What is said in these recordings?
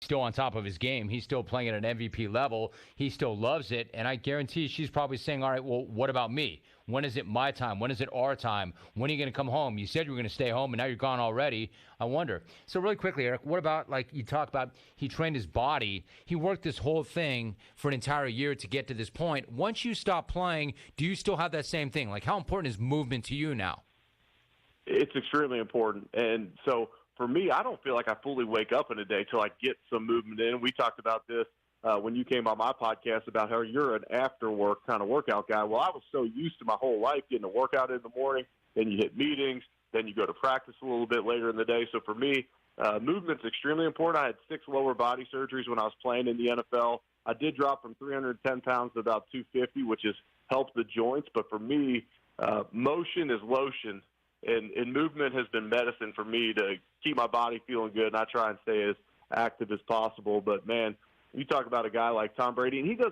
still on top of his game. He's still playing at an MVP level. He still loves it. And I guarantee she's probably saying, all right, well, what about me? When is it my time? When is it our time? When are you going to come home? You said you were going to stay home, and now you're gone already. I wonder. So really quickly, Eric, what about, like you talk about, he trained his body. He worked this whole thing for an entire year to get to this point. Once you stop playing, do you still have that same thing? Like, how important is movement to you now? It's extremely important. And so for me, I don't feel like I fully wake up in a day till I get some movement in. We talked about this when you came on my podcast about how you're an after-work kind of workout guy. Well, I was so used to my whole life getting a workout in the morning, then you hit meetings, then you go to practice a little bit later in the day. So for me, movement's extremely important. I had 6 lower body surgeries when I was playing in the NFL. I did drop from 310 pounds to about 250, which has helped the joints. But for me, motion is lotion, and movement has been medicine for me to keep my body feeling good, and I try and stay as active as possible. But, man, you talk about a guy like Tom Brady, and he does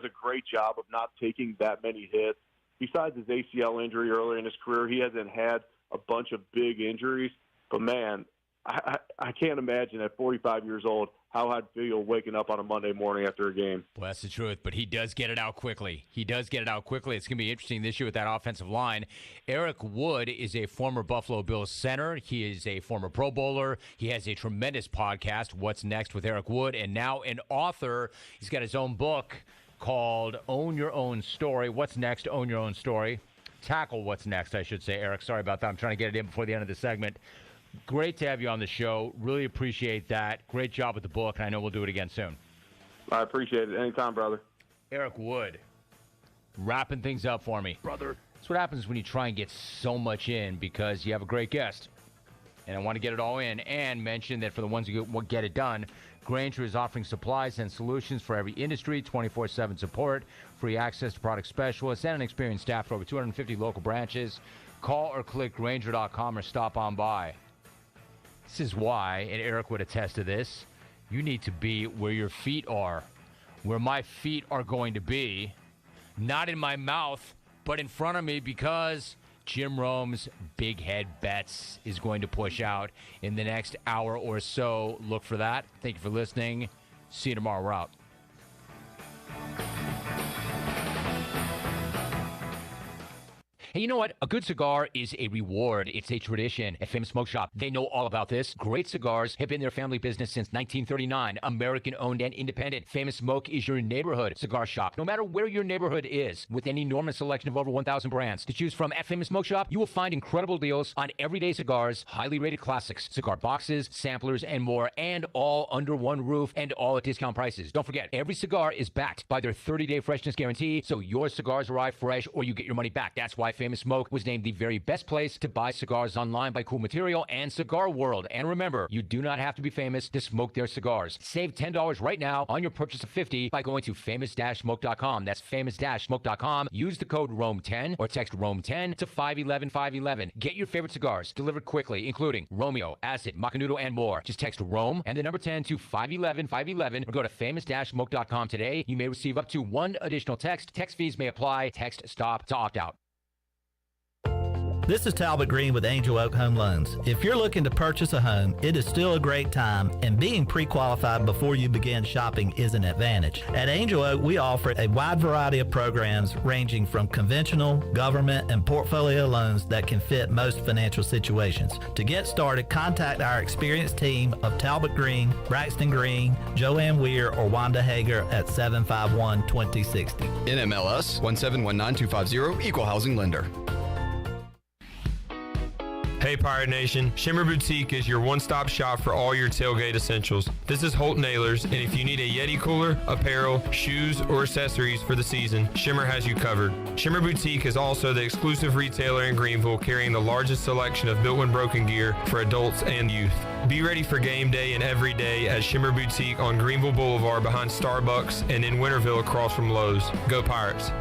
a great job of not taking that many hits. Besides his ACL injury earlier in his career, he hasn't had a bunch of big injuries. But, man, I can't imagine at 45 years old how I'd feel waking up on a Monday morning after a game. Well, that's the truth, but he does get it out quickly. It's going to be interesting this year with that offensive line. Eric Wood is a former Buffalo Bills center. He is a former Pro Bowler. He has a tremendous podcast, What's Next with Eric Wood, and now an author. He's got his own book called Own Your Own Story. What's Next? Own Your Own Story. Tackle What's Next, I should say. Eric, sorry about that. I'm trying to get it in before the end of the segment. Great to have you on the show. Really appreciate that. Great job with the book, and I know we'll do it again soon. I appreciate it. Anytime, brother. Eric Wood, wrapping things up for me. Brother. That's what happens when you try and get so much in because you have a great guest. And I want to get it all in and mention that for the ones who get it done, Grainger is offering supplies and solutions for every industry, 24/7 support, free access to product specialists, and an experienced staff for over 250 local branches. Call or click Grainger.com or stop on by. This is why, and Eric would attest to this, you need to be where your feet are, where my feet are going to be, not in my mouth, but in front of me, because Jim Rome's Big Head Bets is going to push out in the next hour or so. Look for that. Thank you for listening. See you tomorrow. We're out. Hey, you know what? A good cigar is a reward. It's a tradition. At Famous Smoke Shop, they know all about this. Great cigars have been their family business since 1939. American-owned and independent. Famous Smoke is your neighborhood cigar shop. No matter where your neighborhood is, with an enormous selection of over 1,000 brands to choose from at Famous Smoke Shop, you will find incredible deals on everyday cigars, highly rated classics, cigar boxes, samplers, and more, and all under one roof and all at discount prices. Don't forget, every cigar is backed by their 30-day freshness guarantee, so your cigars arrive fresh or you get your money back. That's why Famous Smoke was named the very best place to buy cigars online by Cool Material and Cigar World. And remember, you do not have to be famous to smoke their cigars. Save $10 right now on your purchase of $50 by going to famous-smoke.com. That's famous-smoke.com. Use the code ROME10 or text ROME10 to 511-511. Get your favorite cigars delivered quickly, including Romeo, Acid, Macanudo, and more. Just text ROME and the number 10 to 511-511 or go to famous-smoke.com today. You may receive up to one additional text. Text fees may apply. Text STOP to opt out. This is Talbot Green with Angel Oak Home Loans. If you're looking to purchase a home, it is still a great time, and being pre-qualified before you begin shopping is an advantage. At Angel Oak, we offer a wide variety of programs ranging from conventional, government, and portfolio loans that can fit most financial situations. To get started, contact our experienced team of Talbot Green, Braxton Green, Joanne Weir, or Wanda Hager at 751-2060. NMLS 1719250, Equal Housing Lender. Hey Pirate Nation, Shimmer Boutique is your one-stop shop for all your tailgate essentials. This is Holt Nailers, and if you need a Yeti cooler, apparel, shoes, or accessories for the season, Shimmer has you covered. Shimmer Boutique is also the exclusive retailer in Greenville carrying the largest selection of built and broken gear for adults and youth. Be ready for game day and every day at Shimmer Boutique on Greenville Boulevard behind Starbucks and in Winterville across from Lowe's. Go Pirates!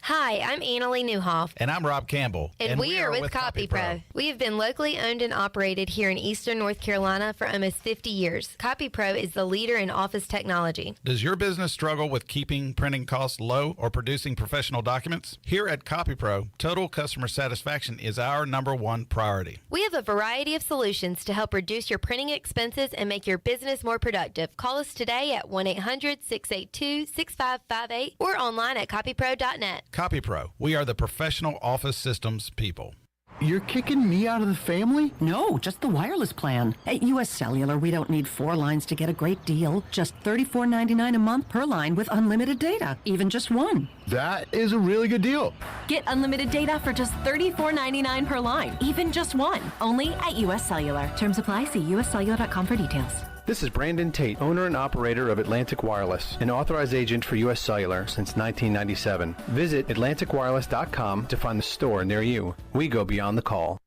Hi, Hi, I'm Annalie Newhoff. And I'm Rob Campbell. And we are with Copy Pro. We have been locally owned and operated here in Eastern North Carolina for almost 50 years. Copy Pro is the leader in office technology. Does your business struggle with keeping printing costs low or producing professional documents? Here at Copy Pro, total customer satisfaction is our #1 priority. We have a variety of solutions to help reduce your printing expenses and make your business more productive. Call us today at 1-800-682-6558 or online at copypro.net. Copy Pro, we are the professional office systems people. You're kicking me out of the family? No, just the wireless plan. At U.S. Cellular, we don't need 4 lines to get a great deal. Just $34.99 a month per line with unlimited data, even just 1. That is a really good deal. Get unlimited data for just $34.99 per line, even just 1. Only at U.S. Cellular. Terms apply. See uscellular.com for details. This is Brandon Tate, owner and operator of Atlantic Wireless, an authorized agent for U.S. Cellular since 1997. Visit AtlanticWireless.com to find the store near you. We go beyond the call.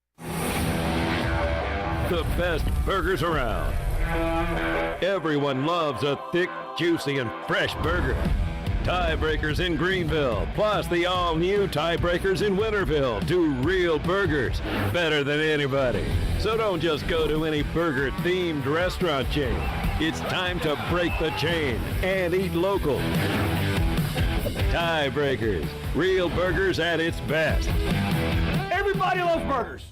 The best burgers around. Everyone loves a thick, juicy, and fresh burger. Tiebreakers in Greenville, plus the all-new Tiebreakers in Winterville. Do real burgers better than anybody. So don't just go to any burger-themed restaurant chain. It's time to break the chain and eat local. Tiebreakers, real burgers at its best. Everybody loves burgers.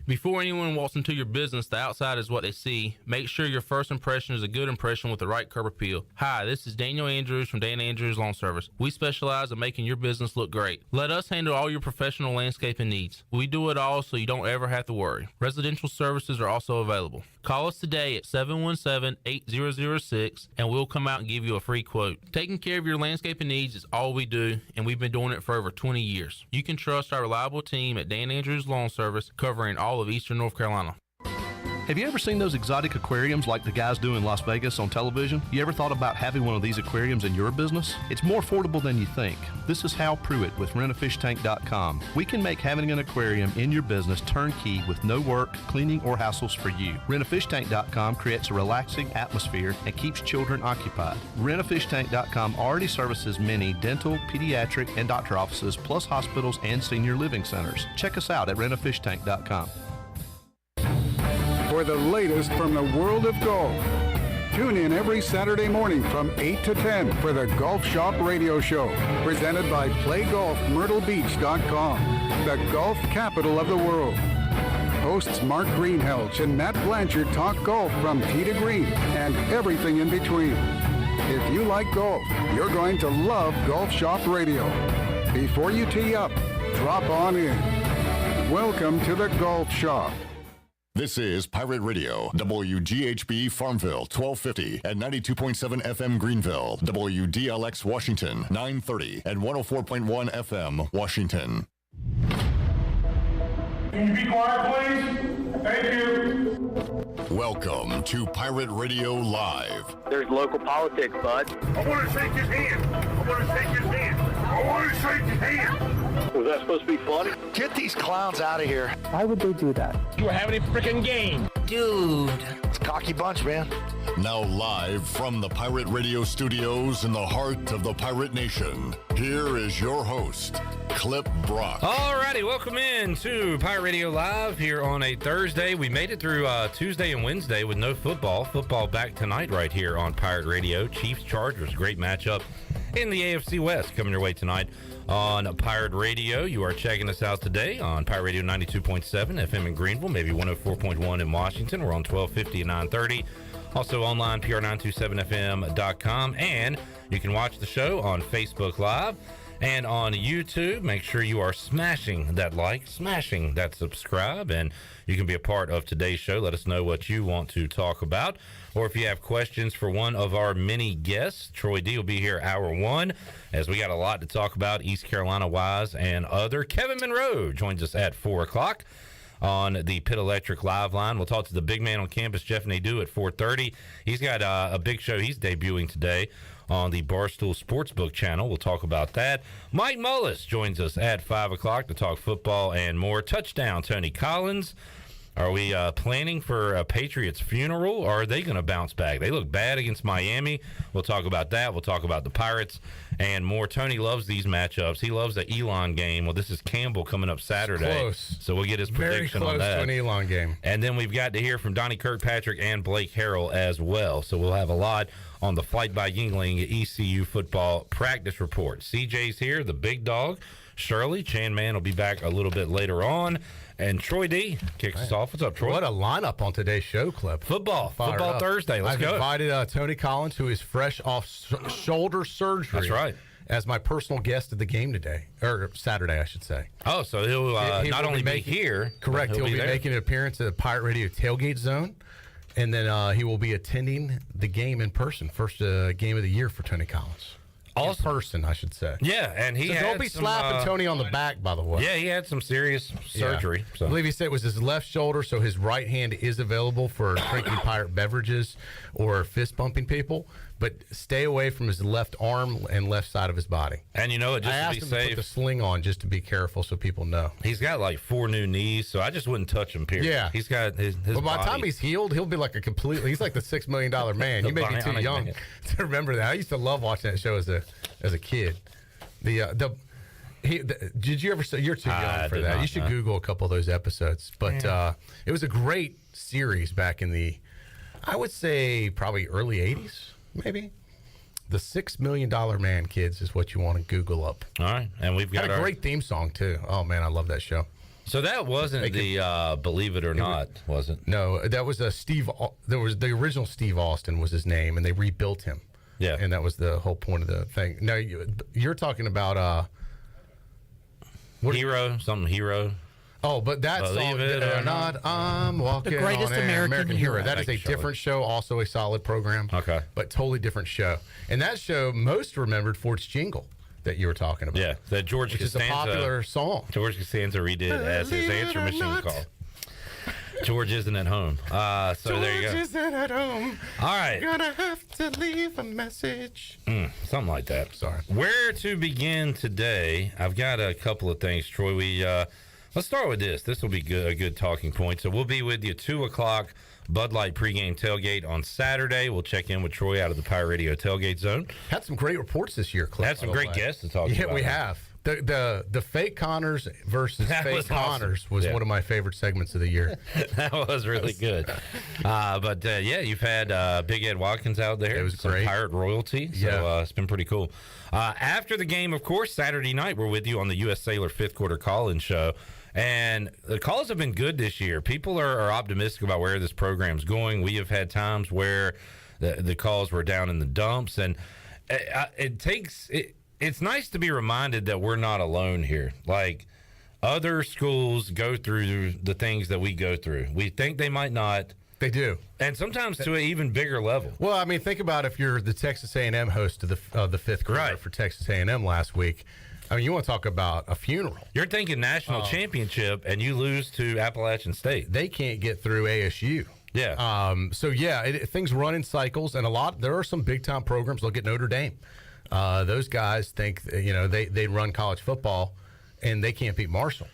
Before anyone walks into your business, the outside is what they see. Make sure your first impression is a good impression with the right curb appeal. Hi, this is Daniel Andrews from Dan Andrews Lawn Service. We specialize in making your business look great. Let us handle all your professional landscaping needs. We do it all so you don't ever have to worry. Residential services are also available. Call us today at 717-8006 and we'll come out and give you a free quote. Taking care of your landscaping needs is all we do, and we've been doing it for over 20 years. You can trust our reliable team at Dan Andrews Lawn Service, covering all of Eastern North Carolina. Have you ever seen those exotic aquariums like the guys do in Las Vegas on television? You ever thought about having one of these aquariums in your business? It's more affordable than you think. This is Hal Pruitt with rentafishtank.com. We can make having an aquarium in your business turnkey with no work, cleaning, or hassles for you. Rentafishtank.com creates a relaxing atmosphere and keeps children occupied. Rentafishtank.com already services many dental, pediatric, and doctor offices, plus hospitals and senior living centers. Check us out at rentafishtank.com. For the latest from the world of golf. Tune in every Saturday morning from 8 to 10 for the Golf Shop Radio Show, presented by PlayGolfMyrtleBeach.com, the golf capital of the world. Hosts Mark Greenhelch and Matt Blanchard talk golf from tee to green and everything in between. If you like golf, you're going to love Golf Shop Radio. Before you tee up, drop on in. Welcome to the Golf Shop. This is Pirate Radio, WGHB Farmville, 1250 and 92.7 FM Greenville, WDLX Washington, 930 and 104.1 FM Washington. Can you be quiet, please? Thank you. Welcome to Pirate Radio Live. There's local politics, bud. I want to shake his hand. I want to shake his hand. I want to shake his hand. Was that supposed to be funny? Get these clowns out of here. Why would they do that? You were having a freaking game. Dude. It's a cocky bunch, man. Now live from the Pirate Radio studios in the heart of the Pirate Nation, here is your host, Clip Brock. Alrighty, welcome in to Pirate Radio Live here on a Thursday. We made it through Tuesday and Wednesday with no football. Football back tonight right here on Pirate Radio. Chiefs-Chargers, great matchup in the AFC West coming your way tonight on Pirate Radio. You are checking us out today on Pirate Radio 92.7 FM in Greenville, maybe 104.1 in Washington. We're on 1250 and 930. Also online, pr927fm.com. And you can watch the show on Facebook Live and on YouTube. Make sure you are smashing that like, smashing that subscribe, and you can be a part of today's show. Let us know what you want to talk about, or if you have questions for one of our many guests. Troy D will be here hour one, as we got a lot to talk about East Carolina wise and other. Kevin Monroe joins us at 4 o'clock on the Pit Electric Live line. We'll talk to the big man on campus, Jeff Nadu, at 4:30. He's got a big show he's debuting today on the Barstool Sportsbook channel. We'll talk about that. Mike Mullis joins us at 5 o'clock to talk football and more. Touchdown, Tony Collins Are we planning for a Patriots funeral, or are they going to bounce back? They look bad against Miami. We'll talk about that. We'll talk about the Pirates and more. Tony loves these matchups. He loves the Elon game. Well, this is Campbell coming up Saturday. It's close. So we'll get his prediction on that. Very close to an Elon game. And then we've got to hear from Donnie Kirkpatrick and Blake Harrell as well. So we'll have a lot on the Flight by Yingling ECU football practice report. CJ's here, the big dog. Shirley, Chan Man will be back a little bit later on. And Troy D kicks us off. What's up, Troy? What a lineup on today's show, Clip. Football Thursday. Let's go. I've invited Tony Collins, who is fresh off shoulder surgery. That's right. As my personal guest of the game today, or Saturday, I should say. Oh, so he'll not only be here. Correct. He'll be making an appearance at the Pirate Radio Tailgate Zone. And then he will be attending the game in person. First game of the year for Tony Collins. Awesome. In person, I should say. Yeah, and he don't be slapping Tony on the back, by the way. Yeah, he had some serious surgery. So. I believe he said it was his left shoulder, so his right hand is available for drinking pirate beverages or fist bumping people. But stay away from his left arm and left side of his body. And you know, just I to asked be him safe, to put the sling on just to be careful so people know. He's got like 4 new knees, so I just wouldn't touch him. Period. Yeah, he's got his. Well, by the body. time he's healed, he'll be like he's like the $6 million man. You may be too young to remember that. I used to love watching that show as a kid. Did you ever? You're too young for that. You should Google a couple of those episodes. But it was a great series back in the, I would say probably early '80s, maybe. The $6 Million Man, kids, is what you want to Google up. All right, and we've got a great theme song too. Oh man, I love that show. So that wasn't the Believe It or Not, was it? No, that was Steve. There was the original Steve Austin was his name, and they rebuilt him. Yeah, and that was the whole point of the thing. No, you're talking about Hero. Oh, but that Believe song, It or Not, I'm walking The Greatest on American Hero. That is a different show, also a solid program. Okay, but totally different show. And that show most remembered for its jingle that you were talking about. Yeah, that George Costanza, is a popular song. George Costanza redid as his answer machine call. George isn't at home. So George there you go. isn't at home. All right. Gonna have to leave a message. Something like that. Sorry. Where to begin today? I've got a couple of things, Troy. Let's start with this. This will be a good talking point. So we'll be with you 2 o'clock Bud Light pregame tailgate on Saturday. We'll check in with Troy out of the Pirate Radio Tailgate Zone. Had some great reports this year, Cliff. Had some great guests to talk about. Yeah, we have. The fake Connors versus fake Connors was one of my favorite segments of the year. That was really good. But you've had Big Ed Watkins out there. It was great. Pirate royalty. So it's been pretty cool. After the game, of course, Saturday night, we're with you on the U.S. Sailor 5th quarter call-in show. And the calls have been good this year. People are optimistic about where this program's going. We have had times where the calls were down in the dumps. And it's nice to be reminded that we're not alone here. Like, other schools go through the things that we go through. We think they might not. They do. And sometimes to an even bigger level. Well, I mean, think about if you're the Texas A&M host of the 5th quarter for Texas A&M last week. I mean, you want to talk about a funeral. You're thinking national championship, and you lose to Appalachian State. They can't get through ASU. Yeah. Things run in cycles, and there are some big-time programs. Look at Notre Dame. Those guys think, they run college football, and they can't beat Marshall.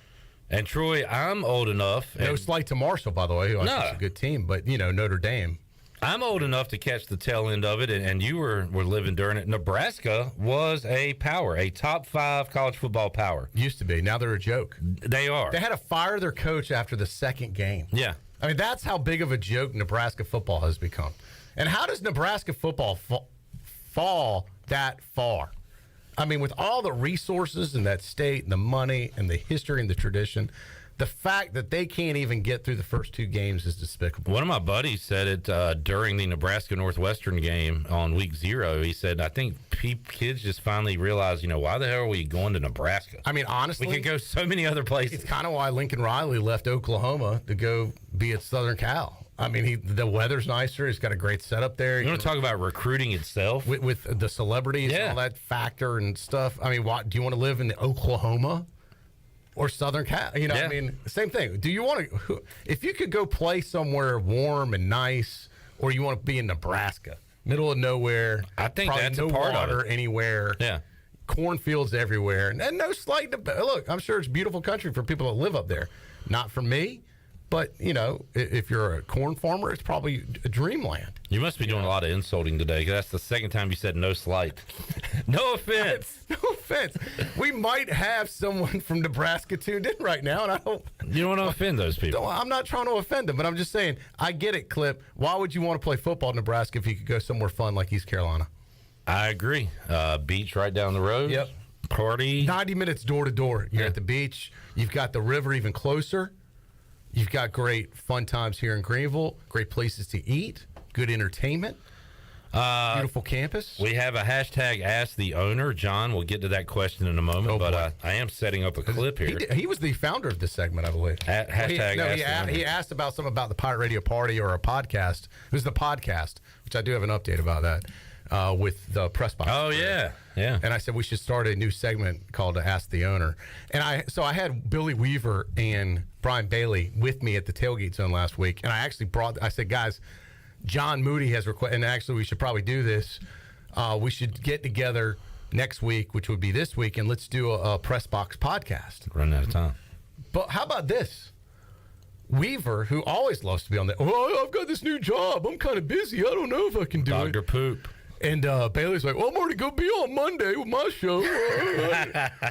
And, Troy, I'm old enough. No slight to Marshall, by the way, who I think is a good team, but, Notre Dame. I'm old enough to catch the tail end of it, and you were living during it. Nebraska was a power, a top 5 college football power. Used to be. Now they're a joke. They are. They had to fire their coach after the second game. Yeah. I mean, that's how big of a joke Nebraska football has become. And how does Nebraska football fall that far? I mean, with all the resources in that state and the money and the history and the tradition, the fact that they can't even get through the first 2 games is despicable. One of my buddies said it during the Nebraska-Northwestern game on week 0. He said, I think kids just finally realize, why the hell are we going to Nebraska? I mean, honestly, we could go so many other places. It's kind of why Lincoln Riley left Oklahoma to go be at Southern Cal. I mean, the weather's nicer. He's got a great setup there. You want to talk about recruiting itself? With the celebrities and all that factor and stuff. I mean, do you want to live in Oklahoma? Or Southern Cal, I mean, same thing. Do you want to, if you could go play somewhere warm and nice, or you want to be in Nebraska, middle of nowhere? I think that's no a part water of it. Anywhere. Yeah. Cornfields everywhere. And no slight, look, I'm sure it's a beautiful country for people that live up there. Not for me. But, if you're a corn farmer, it's probably a dreamland. You must be doing a lot of insulting today, because that's the second time you said no slight. No offense. No offense. We might have someone from Nebraska tuned in right now, and I don't... You don't want to offend those people. I'm not trying to offend them, but I'm just saying, I get it, Clip. Why would you want to play football in Nebraska if you could go somewhere fun like East Carolina? I agree. Beach right down the road. Yep. Party. 90 minutes door to door. You're at the beach. You've got the river even closer. You've got great fun times here in Greenville, great places to eat, good entertainment, beautiful campus. We have a hashtag Ask the Owner. John, we'll get to that question in a moment, but I am setting up a clip here. He was the founder of this segment, I believe. He asked about something about the Pirate Radio Party or a podcast. It was the podcast, which I do have an update about that. With the press box. Oh, yeah. And I said we should start a new segment called Ask the Owner. And I had Billy Weaver and Brian Bailey with me at the tailgate zone last week. And I said, guys, John Moody has requested, and actually we should probably do this. We should get together next week, which would be this week, and let's do a press box podcast. Running out of time. But how about this? Weaver, who always loves to be on the, I've got this new job. I'm kind of busy. I don't know if I can do it. Dr. Poop. And Bailey's like, I'm already going to be on Monday with my show.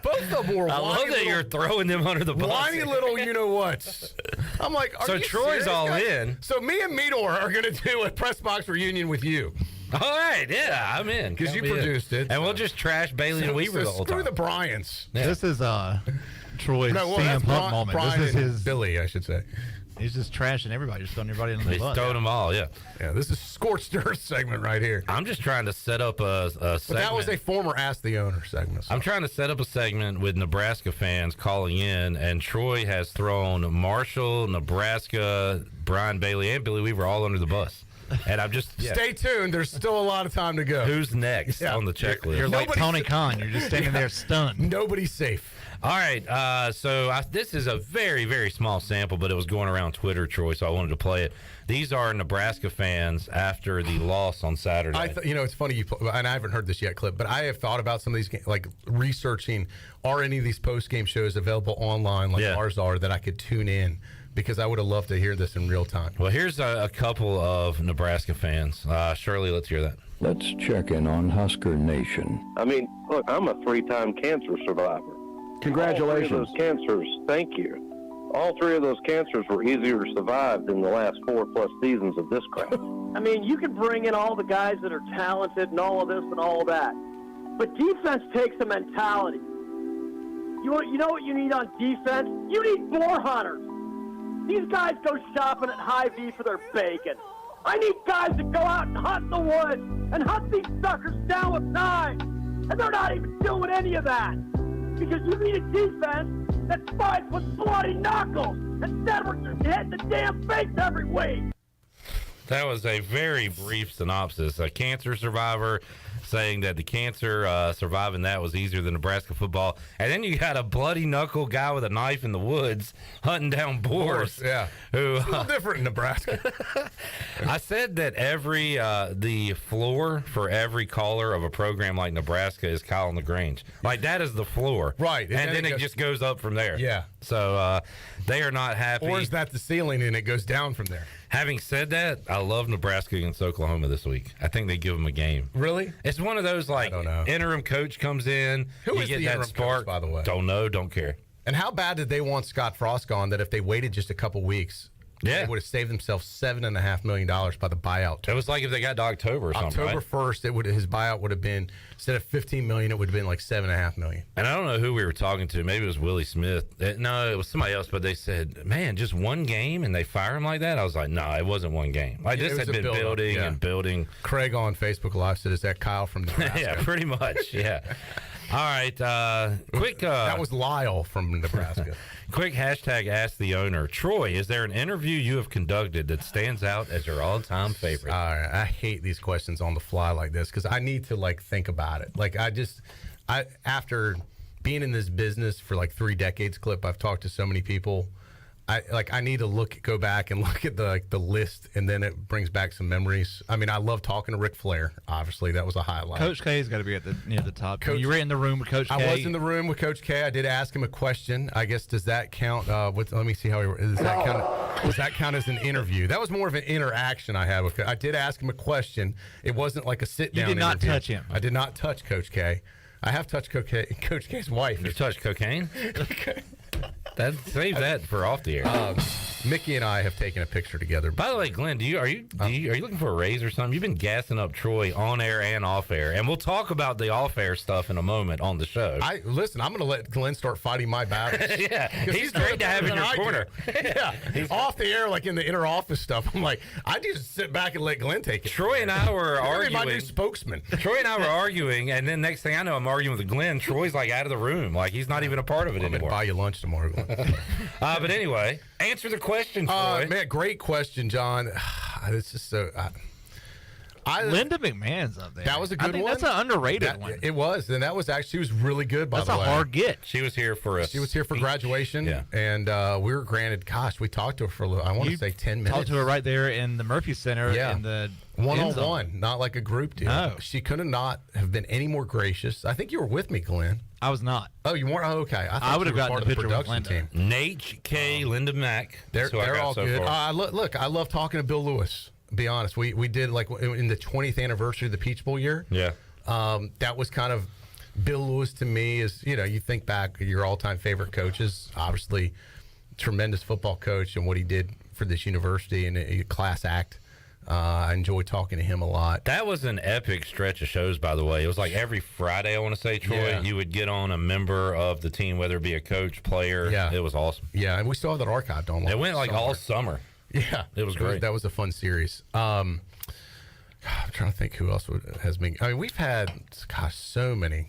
Both of them were I love that you're throwing them under the bus. Whiny little you-know-whats. I'm like, are you Troy's serious, all guys? in. So me and Meador are going to do a press box reunion with you. All right, yeah, I'm in. Because you produced it. And we'll just trash Bailey and Weaver the whole time. Screw the Bryants. Yeah. This is Troy's CM Punk moment. Brian This is his Billy, I should say. He's just trashing everybody, just throwing everybody under the bus. He's throwing them all, yeah. Yeah, this is scorched earth segment right here. I'm just trying to set up a segment. But that was a former Ask the Owner segment. So. I'm trying to set up a segment with Nebraska fans calling in, and Troy has thrown Marshall, Nebraska, Brian Bailey, and Billy Weaver all under the bus. And I'm just... Stay tuned. There's still a lot of time to go. Who's next on the checklist? You're like Tony Khan. You're just standing there stunned. Nobody's safe. All right, this is a very, very small sample, but it was going around Twitter, Troy, so I wanted to play it. These are Nebraska fans after the loss on Saturday. It's funny, and I haven't heard this yet, Clip, but I have thought about some of these, like researching, are any of these post-game shows available online like ours are that I could tune in? Because I would have loved to hear this in real time. Well, here's a couple of Nebraska fans. Shirley, let's hear that. Let's check in on Husker Nation. I mean, look, I'm a 3-time cancer survivor. Congratulations. All 3 of those cancers, thank you. All 3 of those cancers were easier to survive than the last 4+ seasons of this crap. I mean, you can bring in all the guys that are talented and all of this and all of that, but defense takes a mentality. You know what you need on defense? You need boar hunters. These guys go shopping at Hy-Vee for their bacon. I need guys that go out and hunt in the woods and hunt these suckers down with knives. And they're not even doing any of that. Because you need a defense that fights with bloody knuckles instead of just hitting the damn face every week. That was a very brief synopsis. A cancer survivor saying that the cancer surviving that was easier than Nebraska football. And then you got a bloody knuckle guy with a knife in the woods hunting down boars. Yeah. Who, it's a little different in Nebraska. I said that the floor for every caller of a program like Nebraska is Kyle LaGrange. Like, that is the floor. Right. And then it just goes up from there. Yeah. So they are not happy. Or is that the ceiling and it goes down from there? Having said that, I love Nebraska against Oklahoma this week. I think they give them a game. Really? It's one of those, like, interim coach comes in. Who you is get the that interim spark. coach, by the way? Don't know, don't care. And how bad did they want Scott Frost gone that if they waited just a couple weeks, they would have saved themselves $7.5 million by the buyout? It was like if they got to October or something, October right? 1st, his buyout would have been, instead of $15 million, it would have been like $7.5 million. And I don't know who we were talking to. Maybe it was Willie Smith. No, it was somebody else. But they said, "Man, just one game and they fire him like that." I was like, "No, it wasn't one game. Like, this had been building and building." Craig on Facebook Live said, "Is that Kyle from Nebraska?" Yeah, pretty much. Yeah. All right. Quick. That was Lyle from Nebraska. Quick hashtag Ask the Owner. Troy, is there an interview you have conducted that stands out as your all-time favorite? I hate these questions on the fly like this because I need to think about it. After being in this business for 3 decades, Clip, I've talked to so many people. I need to go back and look at the list, and then it brings back some memories. I mean, I love talking to Ric Flair. Obviously, that was a highlight. Coach K's got to be near the top. You were in the room with Coach K. I was in the room with Coach K. I did ask him a question. I guess does that count? Let me see how does that count as an interview? That was more of an interaction I had with. I did ask him a question. It wasn't like a sit down. You did not interview. touch him. I did not touch Coach K. I have touched Coach K's wife. You touched cocaine? Save that for off the air. Mickey and I have taken a picture together. By the way, Glenn, are you looking for a raise or something? You've been gassing up Troy on air and off air, and we'll talk about the off air stuff in a moment on the show. Listen. I'm going to let Glenn start fighting my battles. Yeah, he's great to have in your corner. Yeah, off the air, like in the inner office stuff. I'm like, I just sit back and let Glenn take it. Troy and I were arguing. My new spokesman. Troy and I were arguing, and then next thing I know, I'm arguing with Glenn. Troy's like out of the room, like he's not even a part of it anymore. Buy you lunch tomorrow, Glenn. But anyway, answer the question, Troy. Man, great question, John. It's just so. Linda McMahon's up there. That was a good one. That's an underrated one. It was, and that was actually she was really good. By the way, that's a hard get. She was here for us. She was here for graduation, and we were granted. Gosh, we talked to her for a little. I want to say 10 minutes. Talked to her right there in the Murphy Center. In the one-on-one, not like a group deal. No. She could not have been any more gracious. I think you were with me, Glenn. I was not. Oh, you weren't? Oh, okay. I would have gotten part a of the picture with production Linda. team. Nate, K, Linda Mack. They're all so good. Far. Look, I love talking to Bill Lewis. Be honest, we did like in the 20th anniversary of the Peach Bowl year. Yeah, that was kind of Bill Lewis to me. Is you think back your all-time favorite coaches, obviously tremendous football coach and what he did for this university and a class act. I enjoy talking to him a lot. That was an epic stretch of shows, by the way. It was like every Friday, I want to say, Troy, you would get on a member of the team, whether it be a coach, player. Yeah. It was awesome. Yeah, and we still have that archived online. It went like all summer. Yeah. It was great. That was a fun series. I'm trying to think who else has been. I mean, we've had, so many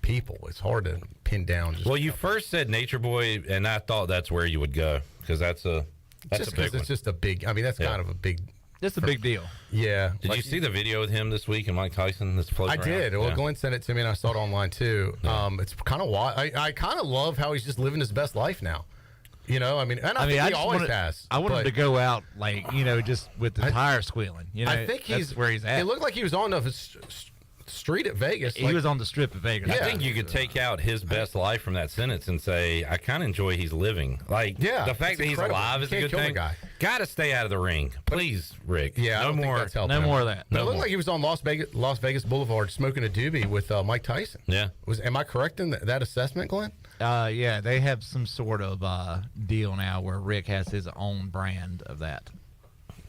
people. It's hard to pin down. Well, you first said Nature Boy, and I thought that's where you would go because that's a big one. It's just a big, I mean, that's kind of a big. It's a big deal. Yeah. Did you see the video with him this week and Mike Tyson that's floating around? I did. Well, Glenn sent it to me, and I saw it online, too. Yeah. It's kind of wild. I kind of love how he's just living his best life now. I mean, and I think he always has. I want him to go out, just with the tire squealing. I think that's where he's at. It looked like he was on the street at Vegas. He was on the strip at Vegas. I think you could take out his best life from that sentence and say, I kind of enjoy he's living. The fact that he's alive is a good thing. Got to stay out of the ring. Please, Rick. Yeah, no more of that. But it looked like he was on Las Vegas Boulevard smoking a doobie with Mike Tyson. Yeah. Am I correct in that assessment, Glenn? Yeah, they have some sort of deal now where Rick has his own brand of that.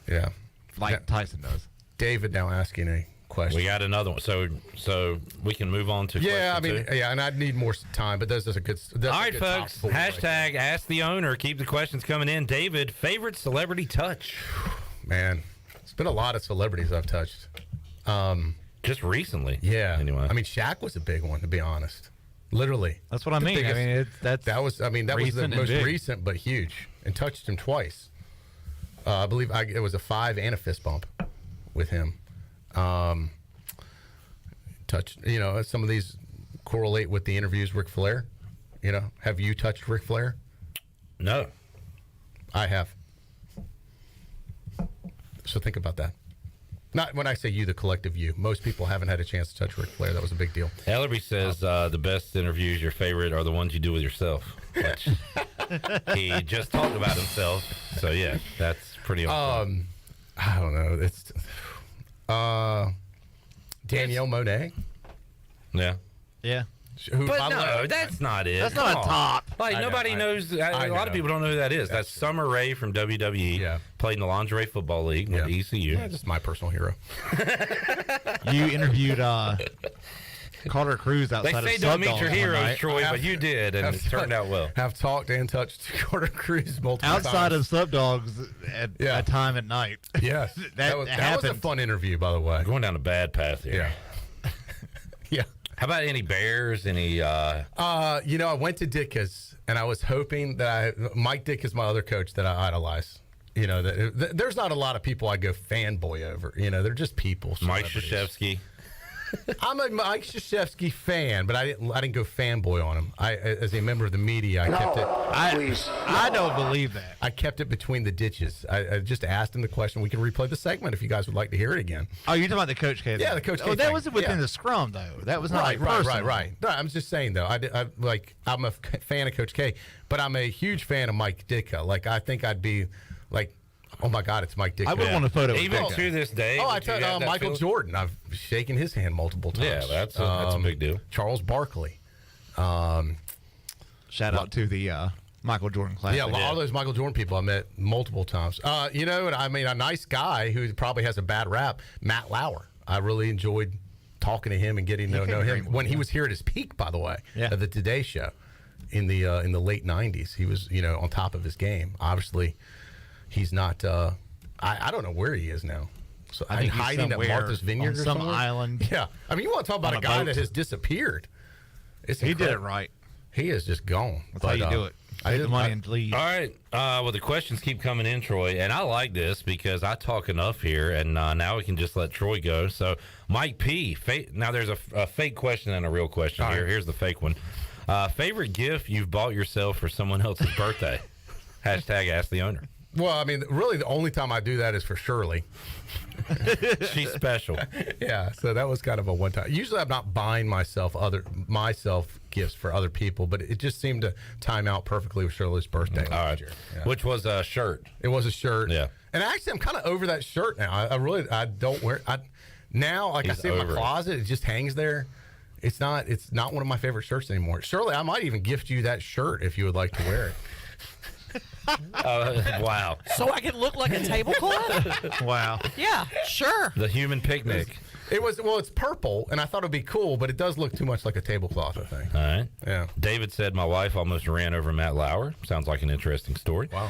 Yeah. Like Tyson does. David now asking a question. We got another one. So we can move on to question two. And I'd need more time, but this is a good. All right, folks. Hashtag Ask the Owner. Keep the questions coming in. David, favorite celebrity touch? Man, it's been a lot of celebrities I've touched. Just recently. Yeah. Anyway, I mean, Shaq was a big one, to be honest. Literally. That's what I mean. I mean, that was the most recent, but huge, and touched him twice. I believe it was a 5 and a fist bump with him. Touched, some of these correlate with the interviews. Ric Flair, have you touched Ric Flair? No, I have. So think about that. Not when I say you, the collective you. Most people haven't had a chance to touch Ric Flair. That was a big deal. Ellerby says the best interviews, your favorite, are the ones you do with yourself. Which he just talked about himself. So, yeah, that's pretty awesome. I don't know. It's Danielle Monet. Yeah. Yeah. But no, that's not it. That's not a top. Nobody knows. A lot of people don't know who that is. That's Summer Rae from WWE. Yeah. Played in the Lingerie Football League with ECU. Yeah, just my personal hero. You interviewed Carter Cruz outside they say of don't Sub meet your Dogs heroes, Troy, but you did, and it turned out well. Have talked and touched Carter Cruz multiple times. Outside of Sub Dogs at a time at night. Yes. that was a fun interview, by the way. Going down a bad path here. Yeah. Yeah. How about any Bears? Any? I went to Ditka's, and I was hoping that Mike Ditka is my other coach that I idolize. There's not a lot of people I go fanboy over. They're just people. Mike Krzyzewski. I'm a Mike Krzyzewski fan, but I didn't go fanboy on him. As a member of the media, I kept it. I don't believe that. I kept it between the ditches. I just asked him the question. We can replay the segment if you guys would like to hear it again. Oh, you're talking about the Coach K? Yeah, the Coach K. Oh, that thing. wasn't within Yeah. the scrum though. That was not right. No, I'm just saying though. I'm a fan of Coach K, but I'm a huge fan of Mike Ditka. Like I think I'd be like, oh my God, it's Mike Ditka. I would want a photo. Even to this day. Oh, I tell you, Michael Jordan. I've shaken his hand multiple times. Yeah, that's a big deal. Charles Barkley. Shout out to the Michael Jordan class. Yeah, all those Michael Jordan people I met multiple times. And I mean, a nice guy who probably has a bad rap, Matt Lauer. I really enjoyed talking to him and getting to know him when he was here at his peak, by the way, of the Today Show in the late 90s. He was, on top of his game. Obviously, he's not I don't know where he is now. So I think he's hiding at Martha's Vineyard on or some somewhere? island. Yeah. I mean, you want to talk about a guy that has disappeared. He did it right. He is just gone. That's how you do it. Take the money and leave. All right. Well, the questions keep coming in, Troy, and I like this because I talk enough here, and now we can just let Troy go. So, Mike P. Now, there's a fake question and a real question here. Here's the fake one. Favorite gift you've bought yourself for someone else's birthday? Hashtag ask the owner. Well, I mean, really, the only time I do that is for Shirley. She's special. Yeah, so that was kind of a one time. Usually, I'm not buying myself gifts for other people, but it just seemed to time out perfectly with Shirley's birthday last year. Yeah. Which was a shirt. It was a shirt. Yeah. And actually, I'm kind of over that shirt now. I don't wear. Now, like I see in my closet, it just hangs there. It's not one of my favorite shirts anymore. Shirley, I might even gift you that shirt if you would like to wear it. Wow. So I can look like a tablecloth? Wow. Yeah, sure. The human picnic. It's purple, and I thought it'd be cool, but it does look too much like a tablecloth, I think. All right. Yeah. David said, my wife almost ran over Matt Lauer. Sounds like an interesting story. Wow.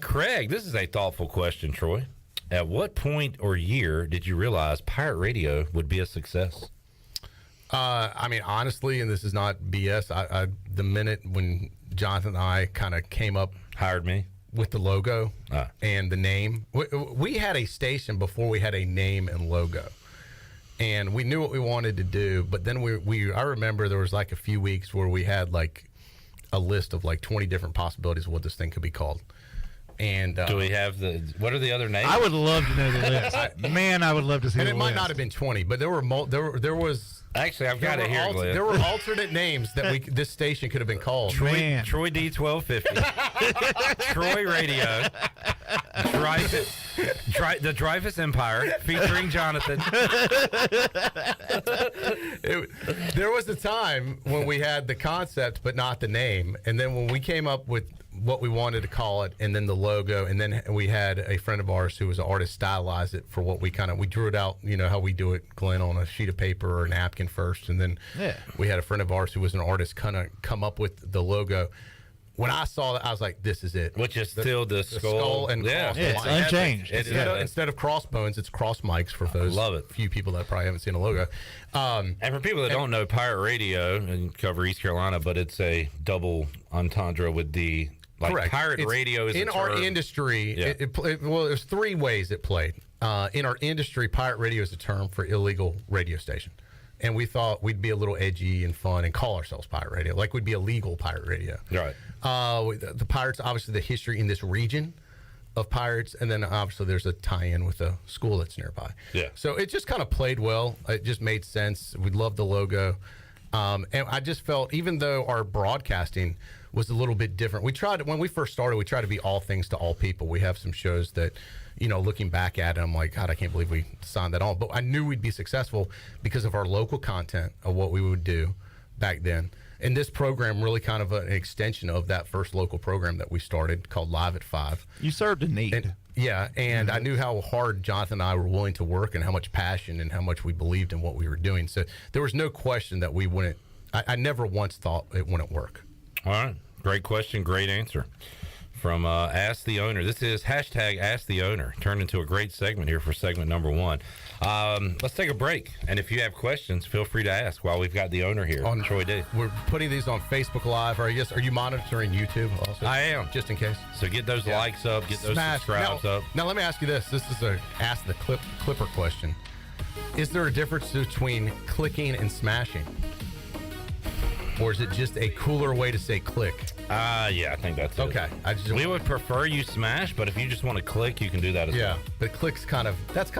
Craig, this is a thoughtful question, Troy. At what point or year did you realize pirate radio would be a success? I mean, honestly, and this is not BS, the minute when Jonathan and I kind of came up... Hired me? With the logo and the name. We had a station before we had a name and logo. And we knew what we wanted to do, but then I remember there was like a few weeks where we had like a list of like 20 different possibilities of what this thing could be called. And do we have what are the other names? I would love to know the list. Man, I would love to see and the it list. might not have been 20, but there was... Actually, I've got it here, Glenn. There were alternate names that this station could have been called. Troy D1250. Troy Radio. The Dreyfus Empire featuring Jonathan. There was a time when we had the concept but not the name, and then when we came up with what we wanted to call it and then the logo, and then we had a friend of ours who was an artist stylize it for what we drew it out, how we do it, Glenn, on a sheet of paper or a napkin first, and then we had a friend of ours who was an artist kind of come up with the logo. When I saw that, I was like, this is it. Which is still the skull and cross. It's unchanged. Instead of crossbones, it's cross mics for those few people that probably haven't seen a logo. And for people that don't know, Pirate Radio, and cover East Carolina, but it's a double entendre with the... Correct. Pirate radio is in our industry. Yeah. There's three ways it played. In our industry, pirate radio is a term for illegal radio station, and we thought we'd be a little edgy and fun and call ourselves pirate radio, like we'd be a legal pirate radio. Right. The pirates, obviously, the history in this region of pirates, and then obviously there's a tie-in with a school that's nearby. Yeah. So it just kind of played well. It just made sense. We loved the logo, and I just felt, even though our broadcasting was a little bit different. When we first started, we tried to be all things to all people. We have some shows that, looking back at it, I'm like, God, I can't believe we signed that on. But I knew we'd be successful because of our local content of what we would do back then. And this program really kind of an extension of that first local program that we started called Live at 5. You served a need. And I knew how hard Jonathan and I were willing to work and how much passion and how much we believed in what we were doing. So there was no question that we wouldn't. I never once thought it wouldn't work. All right. Great question. Great answer from Ask the Owner. This is hashtag Ask the Owner. Turned into a great segment here for segment number 1. Let's take a break. And if you have questions, feel free to ask while we've got the owner here, Troy D. We're putting these on Facebook Live. Are you monitoring YouTube also? I am. Just in case. So get those likes up. Get those subscribes up. Now, let me ask you this. This is a Ask the Clipper question. Is there a difference between clicking and smashing? Or is it just a cooler way to say click? Yeah, I think that's it. Okay. We would prefer you smash, but if you just want to click, you can do that as well. Yeah, but click's kind of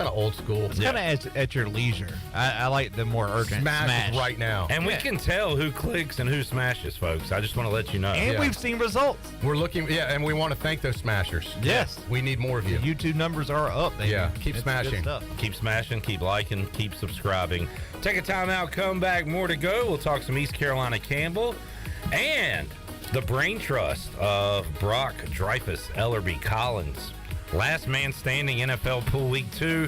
old school. It's kind of at your leisure. I like the more urgent smash right now. And we can tell who clicks and who smashes, folks. I just want to let you know. And we've seen results. We're looking, and we want to thank those smashers. Yes. We need more of you. The YouTube numbers are up, baby. Yeah, keep It's smashing. good stuff. Keep smashing, keep liking, keep subscribing. Take a time out, come back, more to go. We'll talk some East Carolina Campbell and the brain trust of Brock Dreyfus, Ellerby Collins. Last man standing NFL pool week 2.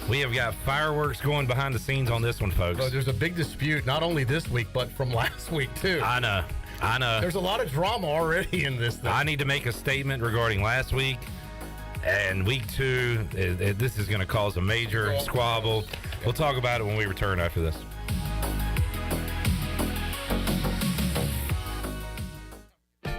We have got fireworks going behind the scenes on this one, folks. Well, there's a big dispute, not only this week, but from last week, too. I know. There's a lot of drama already in this thing. I need to make a statement regarding last week and week 2. This is going to cause a major squabble. We'll talk about it when we return after this.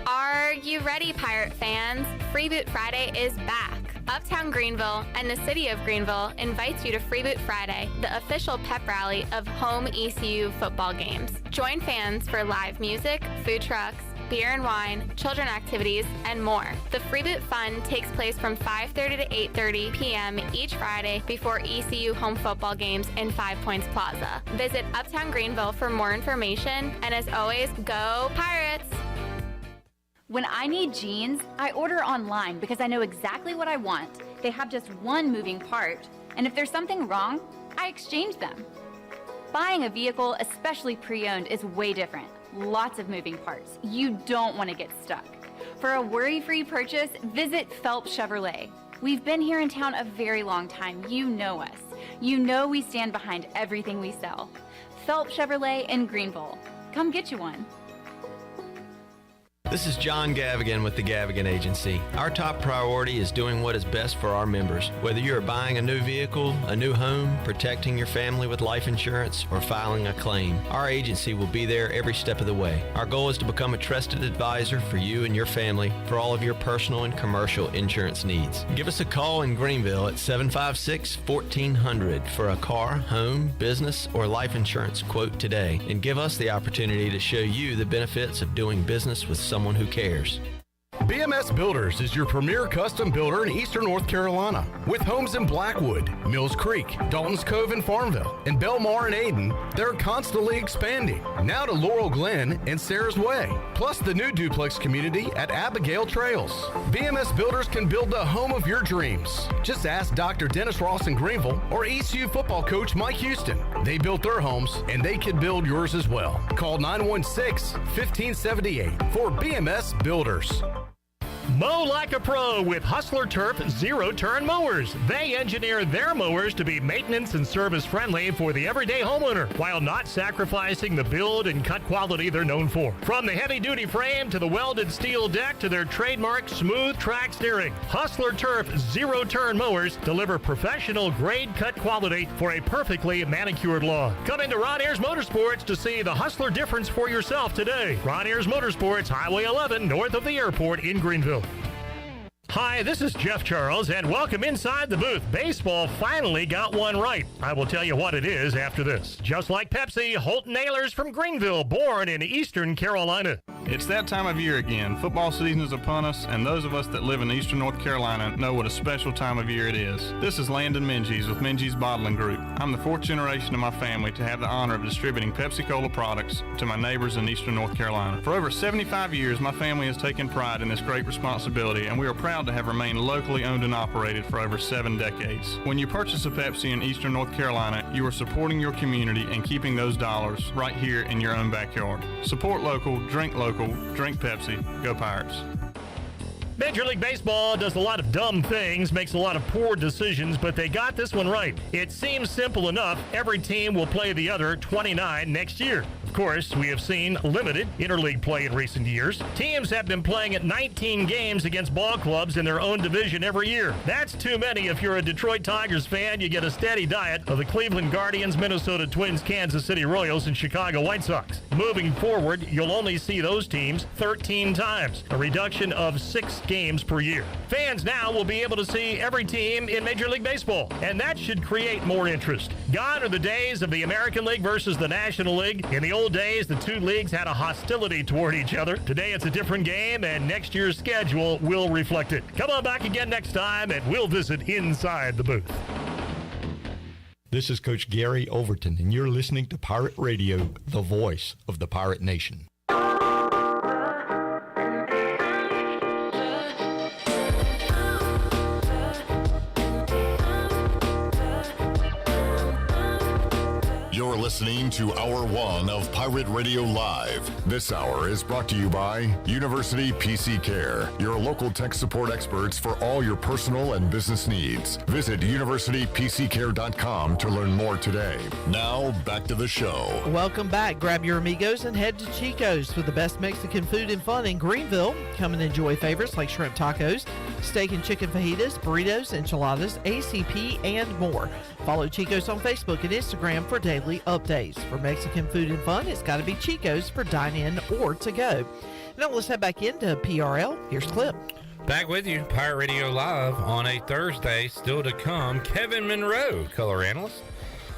Are you ready, Pirate fans? Freeboot Friday is back. Uptown Greenville and the city of Greenville invites you to Freeboot Friday, the official pep rally of home ECU football games. Join fans for live music, food trucks, beer and wine, children activities, and more. The Freeboot Fun takes place from 5:30 to 8:30 p.m. each Friday before ECU home football games in 5 Points Plaza. Visit Uptown Greenville for more information, and as always, go Pirates! When I need jeans, I order online because I know exactly what I want. They have just one moving part, and if there's something wrong, I exchange them. Buying a vehicle, especially pre-owned, is way different. Lots of moving parts. You don't want to get stuck. For a worry-free purchase, visit Phelps Chevrolet. We've been here in town a very long time. You know us. You know we stand behind everything we sell. Phelps Chevrolet in Greenville. Come get you one. This is John Gavigan with the Gavigan Agency. Our top priority is doing what is best for our members. Whether you are buying a new vehicle, a new home, protecting your family with life insurance, or filing a claim, our agency will be there every step of the way. Our goal is to become a trusted advisor for you and your family for all of your personal and commercial insurance needs. Give us a call in Greenville at 756-1400 for a car, home, business, or life insurance quote today, and give us the opportunity to show you the benefits of doing business with someone who cares. BMS Builders is your premier custom builder in eastern North Carolina. With homes in Blackwood, Mills Creek, Dalton's Cove and Farmville, and Belmar and Ayden, they're constantly expanding. Now to Laurel Glen and Sarah's Way, plus the new duplex community at Abigail Trails. BMS Builders can build the home of your dreams. Just ask Dr. Dennis Ross in Greenville or ECU football coach Mike Houston. They built their homes and they can build yours as well. Call 916-1578 for BMS Builders. Mow like a pro with Hustler Turf zero-turn mowers. They engineer their mowers to be maintenance and service friendly for the everyday homeowner while not sacrificing the build and cut quality they're known for. From the heavy-duty frame to the welded steel deck to their trademark smooth track steering, Hustler Turf zero-turn mowers deliver professional grade cut quality for a perfectly manicured lawn. Come into Ron Ayers Motorsports to see the Hustler difference for yourself today. Ron Ayers Motorsports, Highway 11, north of the airport in Greenville. Hi, this is Jeff Charles, and welcome inside the booth. Baseball finally got one right. I will tell you what it is after this. Just like Pepsi, Holton Nailers from Greenville, born in Eastern Carolina. It's that time of year again. Football season is upon us, and those of us that live in Eastern North Carolina know what a special time of year it is. This is Landon Minges with Minges Bottling Group. I'm the fourth generation of my family to have the honor of distributing Pepsi-Cola products to my neighbors in Eastern North Carolina. For over 75 years, my family has taken pride in this great responsibility, and we are proud to have remained locally owned and operated for over 7 decades. When you purchase a Pepsi in Eastern North Carolina, you are supporting your community and keeping those dollars right here in your own backyard. Support local, drink Pepsi. Go Pirates. Major League Baseball does a lot of dumb things, makes a lot of poor decisions, but they got this one right. It seems simple enough. Every team will play the other 29 next year. Of course, we have seen limited interleague play in recent years. Teams have been playing at 19 games against ball clubs in their own division every year. That's too many if you're a Detroit Tigers fan. You get a steady diet of the Cleveland Guardians, Minnesota Twins, Kansas City Royals, and Chicago White Sox. Moving forward, you'll only see those teams 13 times, a reduction of 6 games per year. Fans now will be able to see every team in Major League Baseball, and that should create more interest. Gone are the days of the American League versus the National League. In the old days, the two leagues had a hostility toward each other. Today, it's a different game, and next year's schedule will reflect it. Come on back again next time, and we'll visit inside the booth. This is Coach Gary Overton, and you're listening to Pirate Radio, the voice of the Pirate Nation. You're listening to Hour 1 of Pirate Radio Live. This hour is brought to you by University PC Care, your local tech support experts for all your personal and business needs. Visit universitypccare.com to learn more today. Now, back to the show. Welcome back. Grab your amigos and head to Chico's for the best Mexican food and fun in Greenville. Come and enjoy favorites like shrimp tacos, steak and chicken fajitas, burritos, enchiladas, ACP, and more. Follow Chico's on Facebook and Instagram for daily updates. For Mexican food and fun, it's got to be Chico's for dine-in or to go. Now let's head back into PRL. Here's Clip. Back with you, Pirate Radio Live on a Thursday. Still to come, Kevin Monroe, color analyst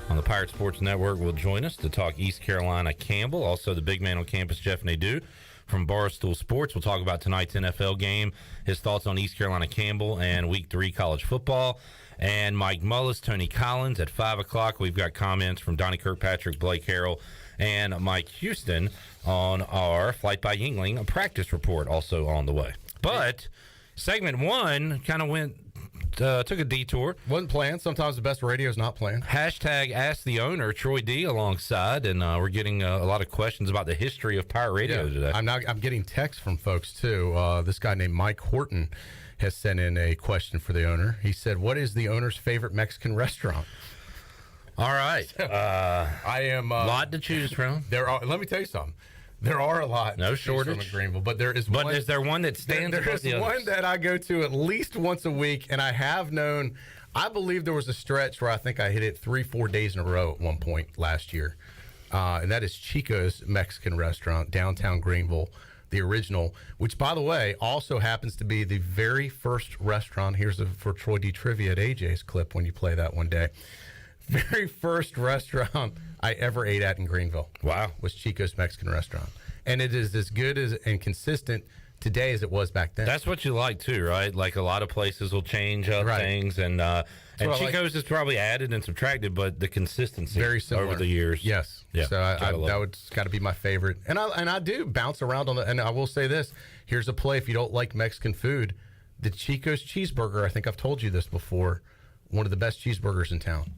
on the Pirate Sports Network, will join us to talk East Carolina Campbell. Also, the big man on campus, Jeff Nadu from Barstool Sports. We'll talk about tonight's NFL game, his thoughts on East Carolina Campbell and Week 3 college football. And Mike Mullis, Tony Collins at 5 o'clock. We've got comments from Donnie Kirkpatrick, Blake Harrell, and Mike Houston on our Flight by Yingling practice report also on the way. But segment 1 kind of took a detour. Wasn't planned. Sometimes the best radio is not planned. Hashtag Ask the Owner, Troy D alongside, and we're getting a lot of questions about the history of Pirate Radio today. I'm getting texts from folks, too. This guy named Mike Horton has sent in a question for the owner. He said, what is the owner's favorite Mexican restaurant? All right. I am... a lot to choose from. Let me tell you something. There are a lot. No shortage. From Greenville, but there is but one. Is there one that stands There above is the others? one that I go to at least once a week, and I have known... I believe there was a stretch where I think I hit it 3-4 days in a row at one point last year. And that is Chico's Mexican restaurant, downtown Greenville. The original, which, by the way, also happens to be the very first restaurant. Here's for Troy D trivia at AJ's clip when you play that one day. Very first restaurant I ever ate at in Greenville. Wow. Was Chico's Mexican restaurant. And it is as good and consistent today as it was back then. That's what you like, too, right? Like a lot of places will change up things. And Chico's is probably added and subtracted, but the consistency very similar over the years. Yes. Yeah. So that would got to be my favorite. And I do bounce around on and I will say this. Here's a play if you don't like Mexican food. The Chico's cheeseburger, I think I've told you this before, one of the best cheeseburgers in town.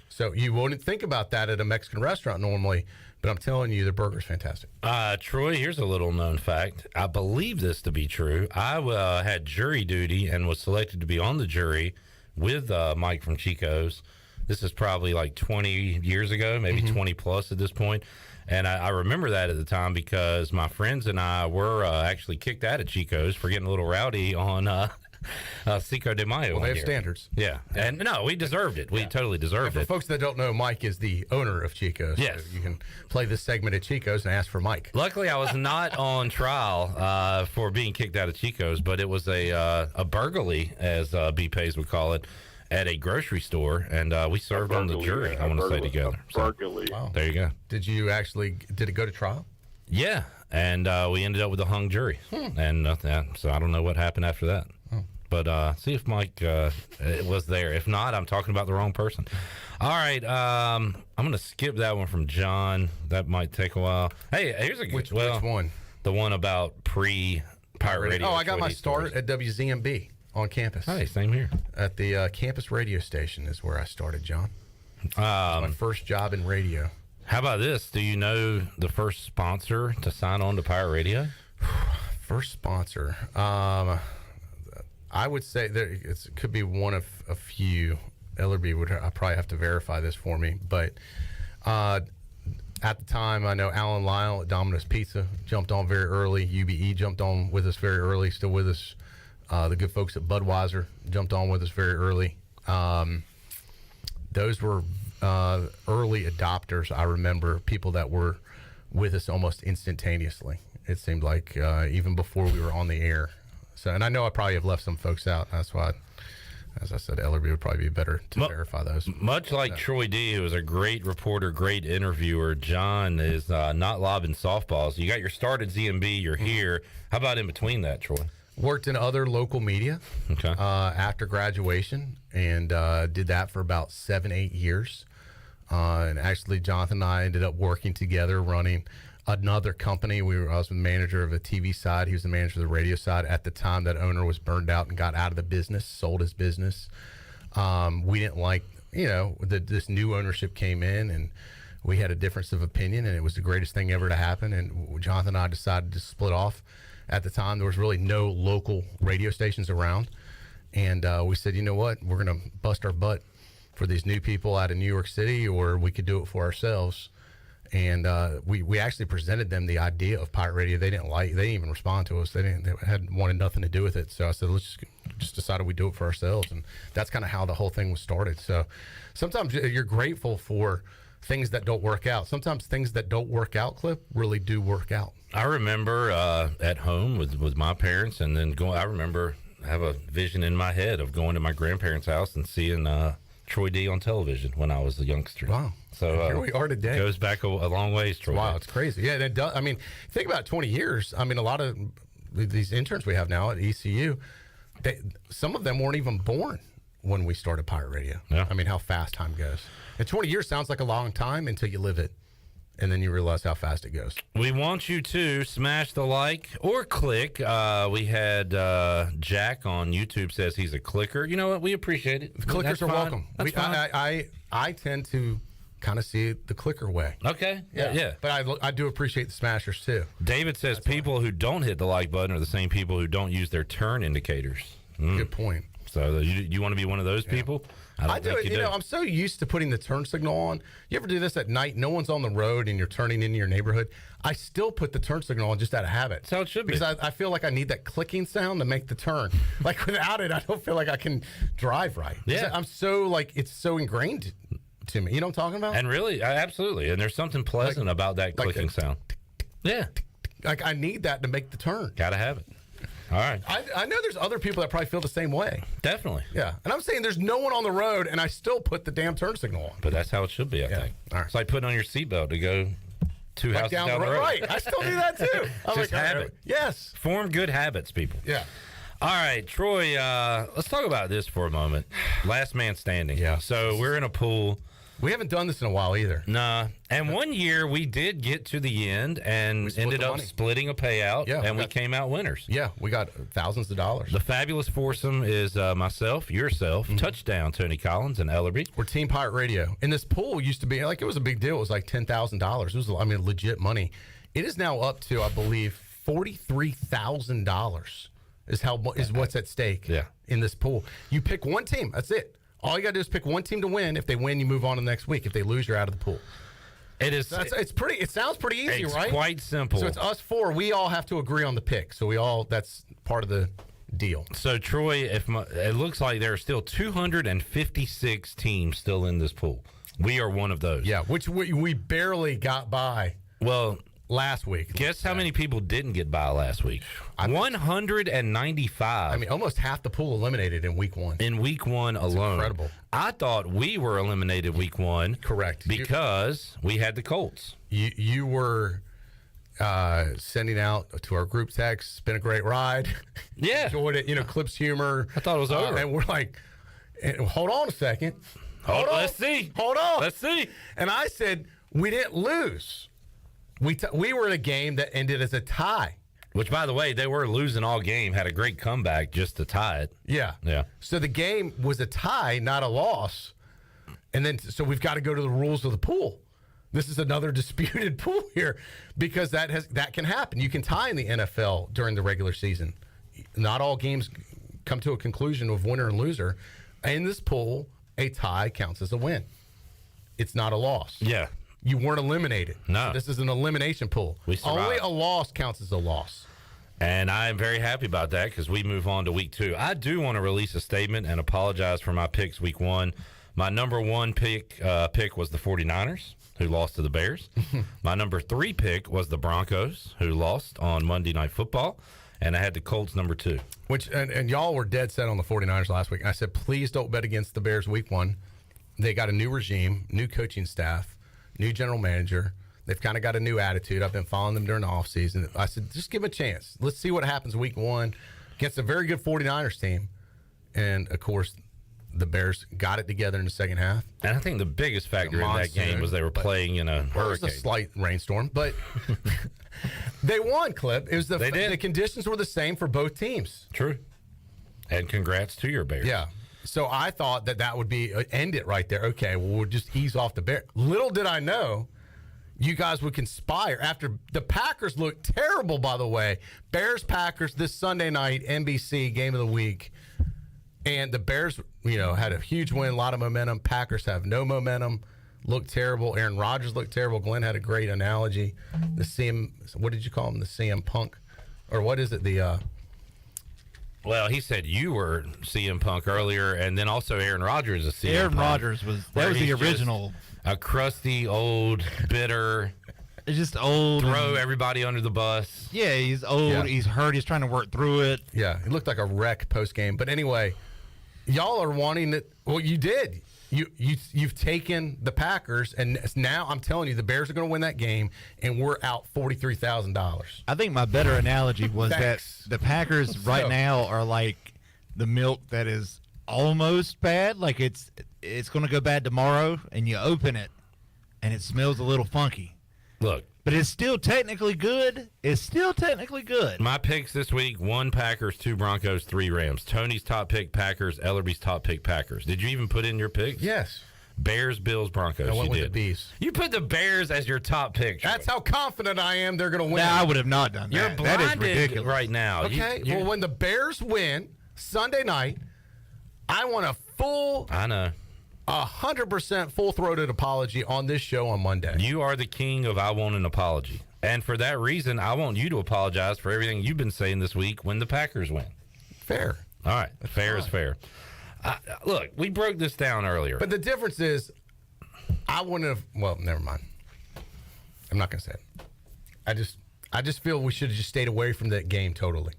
So you wouldn't think about that at a Mexican restaurant normally, but I'm telling you, the burger's fantastic. Troy, here's a little known fact. I believe this to be true. I had jury duty and was selected to be on the jury with Mike from Chico's. This is probably like 20 years ago, maybe 20 plus at this point. And I remember that at the time because my friends and I were actually kicked out of Chico's for getting a little rowdy on Cinco de Mayo. Well, they have standards. Yeah. And no, we deserved it. We totally deserved it. For folks that don't know, Mike is the owner of Chico's. Yes. So you can play this segment at Chico's and ask for Mike. Luckily, I was not on trial for being kicked out of Chico's, but it was a burglary, as B-Pays would call it, at a grocery store, and we served on the jury, I want to say, together. Wow. There you go. Did it go to trial? Yeah, and we ended up with a hung jury. And so I don't know what happened after that. But see if Mike was there. If not, I'm talking about the wrong person. All right, I'm going to skip that one from John. That might take a while. Hey, here's a good Which one? The one about pre-Pirate Radio. Oh, I got my start at WZMB on campus. Hey, same here. At the campus radio station is where I started, John. My first job in radio. How about this? Do you know the first sponsor to sign on to Pirate Radio? First sponsor. I would say it could be one of a few. Ellerby would probably have to verify this for me. But at the time, I know Alan Lyle at Domino's Pizza jumped on very early. UBE jumped on with us very early, still with us. The good folks at Budweiser jumped on with us very early. Those were early adopters. I remember people that were with us almost instantaneously. It seemed like even before we were on the air. So, and I know I probably have left some folks out. That's why, as I said, Ellerby would probably be better to verify those. Much like Troy D, who was a great reporter, great interviewer, John is not lobbing softballs. You got your start at ZMB, you're here. How about in between that, Troy? Worked in other local media after graduation, and did that for about 7-8 years. And actually, Jonathan and I ended up working together running another company. I was the manager of the TV side. He was the manager of the radio side. At the time, that owner was burned out and got out of the business, sold his business. We didn't like, this new ownership came in, and we had a difference of opinion, and it was the greatest thing ever to happen. And Jonathan and I decided to split off. At the time, there was really no local radio stations around. And we said, you know what? We're going to bust our butt for these new people out of New York City, or we could do it for ourselves. And we actually presented them the idea of pirate radio. They didn't even respond to us. They had wanted nothing to do with it. So I said, let's just decide we do it for ourselves. And that's kind of how the whole thing was started. So sometimes you're grateful for things that don't work out. Sometimes things that don't work out, Cliff, really do work out. I remember at home with my parents, and then I have a vision in my head of going to my grandparents' house and seeing Troy D on television when I was a youngster. Wow. So here we are today. Goes back a long ways, Troy. Wow, it's crazy. Yeah, it does. I mean, think about 20 years. I mean, a lot of these interns we have now at ECU, some of them weren't even born when we started pirate radio. Yeah. I mean, how fast time goes. And 20 years sounds like a long time until you live it. And then you realize how fast it goes. We want you to smash the like or click. We had Jack on YouTube says he's a clicker. You know what? We appreciate it. The clickers are welcome. That's fine. I tend to kind of see it the clicker way. Okay. Yeah. But I do appreciate the smashers too. David says people who don't hit the like button are the same people who don't use their turn indicators. Good point. So you want to be one of those people? I do it. I'm so used to putting the turn signal on. You ever do this at night? No one's on the road and you're turning into your neighborhood. I still put the turn signal on just out of habit. That's how it should be. Because I feel like I need that clicking sound to make the turn. Like without it, I don't feel like I can drive right. Yeah. I'm so it's so ingrained to me. You know what I'm talking about? And really, absolutely. And there's something pleasant about that clicking sound. Yeah. Like I need that to make the turn. Gotta have it. All right. I know there's other people that probably feel the same way. Definitely. Yeah. And I'm saying there's no one on the road, and I still put the damn turn signal on. But that's how it should be, I think. All right. It's like putting on your seatbelt to go two houses down the road. Right. I still do that, too. I'm Just habit. Yes. Form good habits, people. Yeah. All right, Troy, let's talk about this for a moment. Last man standing. Yeah. So we're in a pool. We haven't done this in a while either. Nah. And one year we did get to the end and ended up splitting a payout, and we came out winners. Yeah, we got thousands of dollars. The fabulous foursome is myself, yourself, Touchdown, Tony Collins, and Ellerby. We're Team Pirate Radio. And this pool used to be, it was a big deal. It was like $10,000. It was, legit money. It is now up to, I believe, $43,000 is what's at stake in this pool. You pick one team. That's it. All you got to do is pick one team to win. If they win, you move on to the next week. If they lose, you're out of the pool. It is. It sounds pretty easy, right? It's quite simple. So it's us four. We all have to agree on the pick. So that's part of the deal. So Troy, it looks like there are still 256 teams still in this pool. We are one of those. Yeah, which we barely got by. Well, last week. Guess how many people didn't get by last week? 195. Almost half the pool eliminated in week one. In week one alone. Incredible. I thought we were eliminated week one. Correct. Because we had the Colts. You were sending out to our group text, it's been a great ride. Yeah. Enjoyed it. Clips humor. I thought it was over. And we're like, hold on a second. Hold on. Let's see. Hold on. Let's see. And I said, we didn't lose. We were in a game that ended as a tie. Which, by the way, they were losing all game, had a great comeback just to tie it. Yeah. Yeah. So the game was a tie, not a loss. And then, so we've got to go to the rules of the pool. This is another disputed pool here because that can happen. You can tie in the NFL during the regular season. Not all games come to a conclusion of winner and loser. In this pool, a tie counts as a win. It's not a loss. Yeah. You weren't eliminated. No. So this is an elimination pool. We survived. Only a loss counts as a loss. And I'm very happy about that because we move on to week two. I do want to release a statement and apologize for my picks week one. My number one pick was the 49ers, who lost to the Bears. My number 3 pick was the Broncos, who lost on Monday Night Football. and I had the Colts number 2. And y'all were dead set on the 49ers last week. I said, please don't bet against the Bears week 1. They got a new regime, new coaching staff, new general manager. They've kind of got a new attitude. I've been following them during the offseason. I said, just give them a chance. Let's see what happens week 1 against a very good 49ers team. And, of course, the Bears got it together in the second half. And I think the biggest factor in that game was they were playing in a hurricane. It was a slight rainstorm, but they won, Clip. It was the conditions were the same for both teams. True. And congrats to your Bears. Yeah. So I thought that would be end it right there. Okay, well, we'll just ease off the Bears. Little did I know you guys would conspire after the Packers looked terrible, by the way. Bears-Packers this Sunday night, NBC, game of the week. And the Bears, had a huge win, a lot of momentum. Packers have no momentum, look terrible. Aaron Rodgers looked terrible. Glenn had a great analogy. What did you call him? The CM Punk? Or what is it? Well, he said you were CM Punk earlier, and then also Aaron Rodgers is CM Aaron Punk. Rodgers was the original. A crusty, old, bitter. It's just old. Throw everybody under the bus. Yeah, he's old. Yeah. He's hurt. He's trying to work through it. Yeah, he looked like a wreck post-game. But anyway, y'all are wanting it. Well, you did. You've taken the Packers, and now I'm telling you, the Bears are going to win that game, and we're out $43,000. I think my better analogy was that the Packers right now are like the milk that is almost bad. Like it's going to go bad tomorrow, and you open it, and it smells a little funky. Look. But it's still technically good. My picks this week, 1 Packers, 2 Broncos, 3 Rams. Tony's top pick, Packers. Ellerby's top pick, Packers. Did you even put in your picks? Yes. Bears, Bills, Broncos. I went you with did. the Bees. You put the Bears as your top pick. That's how confident I am they're going to win. No, I would have not done that. You're blinded that is ridiculous. right now. Okay, well, when the Bears win Sunday night, I want a full... I know. 100% full-throated apology on this show on Monday. You are the king of I want an apology. And for that reason, I want you to apologize for everything you've been saying this week when the Packers win. Fair. All right. Fair is fair. Look, we broke this down earlier. But the difference is, I wouldn't have... Well, never mind. I'm not going to say it. I just feel we should have just stayed away from that game totally.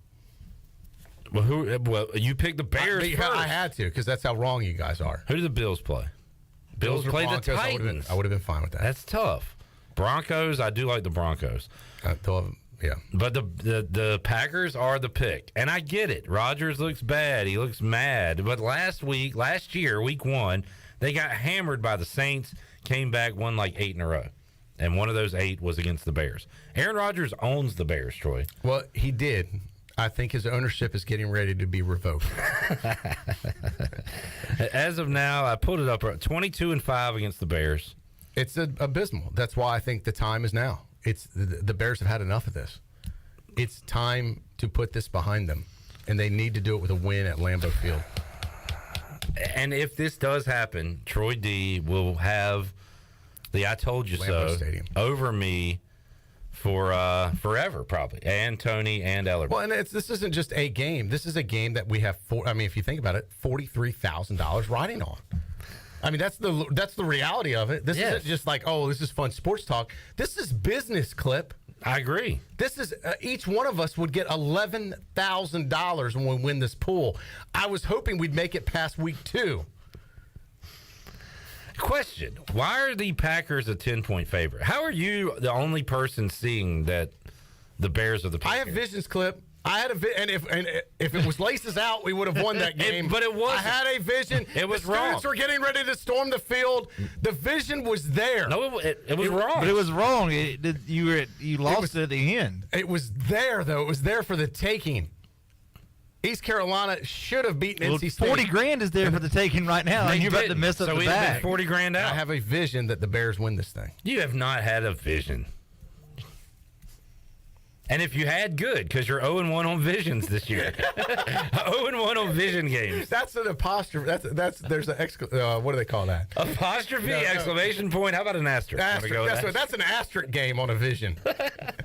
Well, you picked the Bears first. I had to, because that's how wrong you guys are. Who do the Bills play? Bills play the Titans. I would have been fine with that. That's tough. Broncos, I do like the Broncos. Yeah. But the Packers are the pick. And I get it. Rodgers looks bad. He looks mad. But last year, week 1, they got hammered by the Saints, came back, won like 8 in a row. And one of those 8 was against the Bears. Aaron Rodgers owns the Bears, Troy. Well, he did. I think his ownership is getting ready to be revoked. As of now, I pulled it up 22-5 against the Bears. It's abysmal. That's why I think the time is now. It's the Bears have had enough of this. It's time to put this behind them, and they need to do it with a win at Lambeau Field. And if this does happen, Troy D will have the "I told you Lambeau so" Stadium over me for forever, probably, and Tony and Ellerby. Well, and this isn't just a game. This is a game that we have. If you think about it, $43,000 riding on. I mean, that's the reality of it. This isn't just like, oh, this is fun sports talk. This is business, Clip. I agree. This is each one of us would get $11,000 when we win this pool. I was hoping we'd make it past week 2. Question: why are the Packers a 10-point favorite? How are you the only person seeing that the Bears are the pick? I have visions, Clip. I had and if it was laces out, we would have won that game. But it wasn't. I had a vision. It was the wrong. Students were getting ready to storm the field. The vision was there. No, it was wrong. But it was wrong. You lost it at the end. It was there, though. It was there for the taking. East Carolina should have beaten NC State. $40,000 is there for the taking right now, and you're about to miss up the bag. $40,000 out. I have a vision that the Bears win this thing. You have not had a vision. And if you had, good, because you're 0-1 on visions this year. 0-1 on vision games. That's an apostrophe. There's an what do they call that? Apostrophe, exclamation point. How about an asterisk? That's an asterisk game on a vision.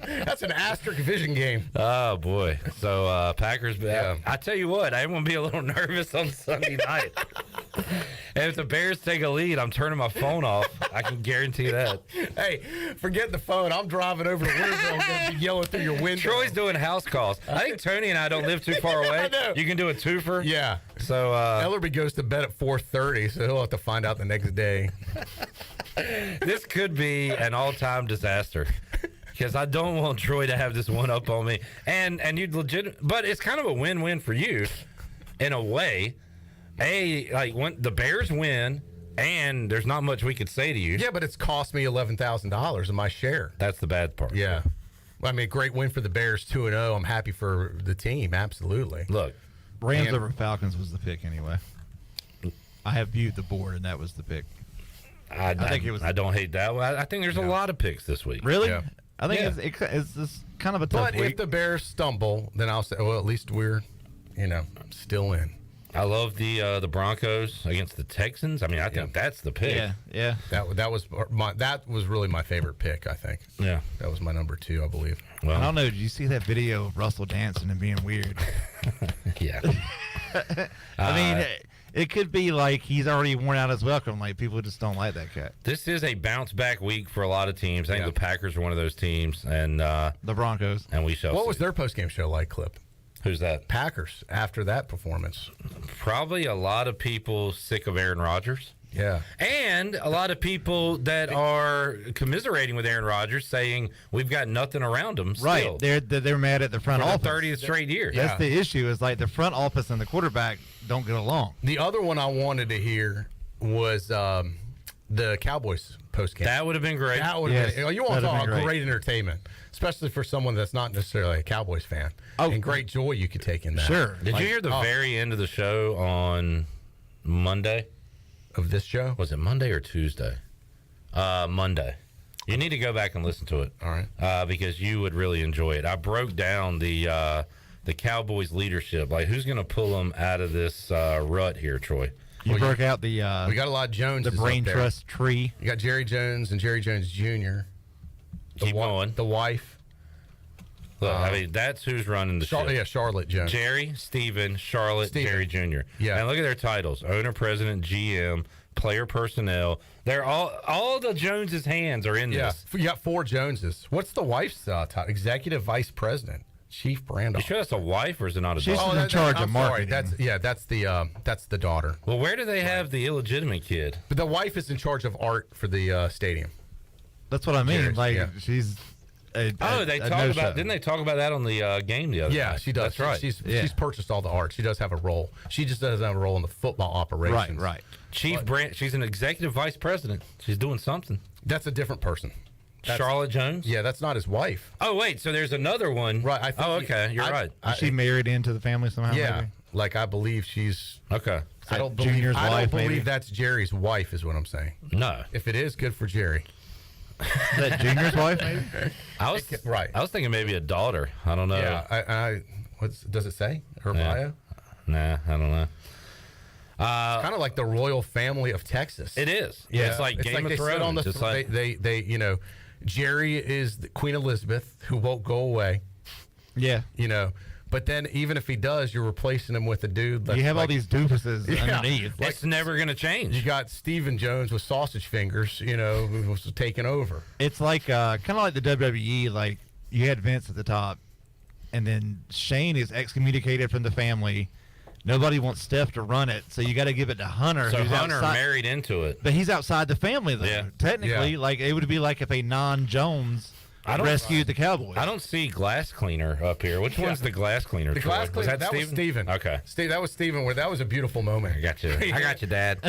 That's an asterisk vision game. Oh, boy. So, Packers, I tell you what, I'm going to be a little nervous on Sunday night. If the Bears take a lead, I'm turning my phone off. I can guarantee that. Hey, forget the phone. I'm driving over to Winterville. I'm going to be yelling through your window. Troy's doing house calls. I think Tony and I don't live too far away. I know. You can do a twofer. Yeah. So Ellerby goes to bed at 4:30, so he'll have to find out the next day. This could be an all-time disaster. Because I don't want Troy to have this one up on me. And you'd but it's kind of a win-win for you in a way. When the Bears win, and there's not much we could say to you. Yeah, but it's cost me $11,000 in my share. That's the bad part. Yeah. Well, I mean, great win for the Bears, 2-0. I'm happy for the team, absolutely. Look. Rams over Falcons was the pick anyway. I have viewed the board, and that was the pick. I think it was. I don't hate that. I think there's a lot of picks this week. Really? Yeah. I think it's just kind of a tough week. But if the Bears stumble, then I'll say, well, at least we're, still in. I love the Broncos against the Texans. I mean, I think that's the pick. Yeah. That was really my favorite pick, I think. Yeah. That was my number 2, I believe. Well, I don't know. Did you see that video of Russell dancing and being weird? Yeah. I mean, it could be like he's already worn out his welcome. Like, people just don't like that cat. This is a bounce-back week for a lot of teams. I think the Packers are one of those teams. And the Broncos. And we shall What see. was their post-game show like, Clip? Who's that? Packers, after that performance. Probably a lot of people sick of Aaron Rodgers. Yeah. And a lot of people that are commiserating with Aaron Rodgers, saying we've got nothing around him still. Right. They're mad at the front for office. the 30th straight year. That's the issue, is like the front office and the quarterback don't get along. The other one I wanted to hear was the Cowboys post-game. That would have been great. That would have been. You want to talk about great entertainment, especially for someone that's not necessarily a Cowboys fan. And great joy you could take in that. Sure. Did you hear the very end of the show on Monday? Of this show? Was it Monday or Tuesday? Monday. You need to go back and listen to it. All right. Because you would really enjoy it. I broke down the Cowboys leadership. Like, who's going to pull them out of this rut here, Troy? You broke out the we got a lot of Jones. The brain trust tree. You got Jerry Jones and Jerry Jones Jr. Keep going. The wife. Look, I mean, that's who's running the show. Yeah, Charlotte Jones. Jerry, Stephen, Charlotte, Jerry Jr. Yeah. And look at their titles: owner, president, GM, player personnel. They're all the Joneses' hands are in this. Yeah, you got 4 Joneses. What's the wife's title? Executive vice president, chief brand You officer. sure that's a wife or is it not a She's daughter? in charge of I'm marketing. sorry. That's the daughter. Well, where do they have the illegitimate kid? But the wife is in charge of art for the stadium. That's what I mean. She's. They talk about. Didn't they talk about that on the game the other night? Yeah, she does. That's right. She's purchased all the art. She does have a role. She just doesn't have a role in the football operations. Right. She's an executive vice president. She's doing something. That's a different person. Charlotte Jones? Yeah, that's not his wife. Oh, wait. So there's another one. Right. Okay. You're right. Is she married into the family somehow? Yeah. Maybe? Like, I believe she's. Okay. I don't Junior's wife, believe maybe? that's Jerry's wife, is what I'm saying. No. If it is, good for Jerry. Is that Junior's wife, maybe? I was thinking maybe a daughter. I don't know. Yeah. Does it say her bio? Nah, I don't know. It's kind of like the royal family of Texas. It is. Yeah, It's like Game of they sit on Thrones. It's like they Jerry is the Queen Elizabeth who won't go away. Yeah. But then even if he does, you're replacing him with a dude. That's You have all like, these doofuses underneath. it's never going to change. You got Stephen Jones with sausage fingers, who was taking over. It's like kind of like the WWE. Like, you had Vince at the top, and then Shane is excommunicated from the family. Nobody wants Steph to run it, so you got to give it to Hunter. So who's Hunter outside, married into it. but he's outside the family though. Yeah. Technically, Yeah. like it would be like if a non-Jones rescued the Cowboys. I don't see glass cleaner up here. Which one's the glass cleaner? The Troy? glass cleaner, that was Steven? Steven. Okay. That was Steven. That was a beautiful moment. I got you. I got you, Dad.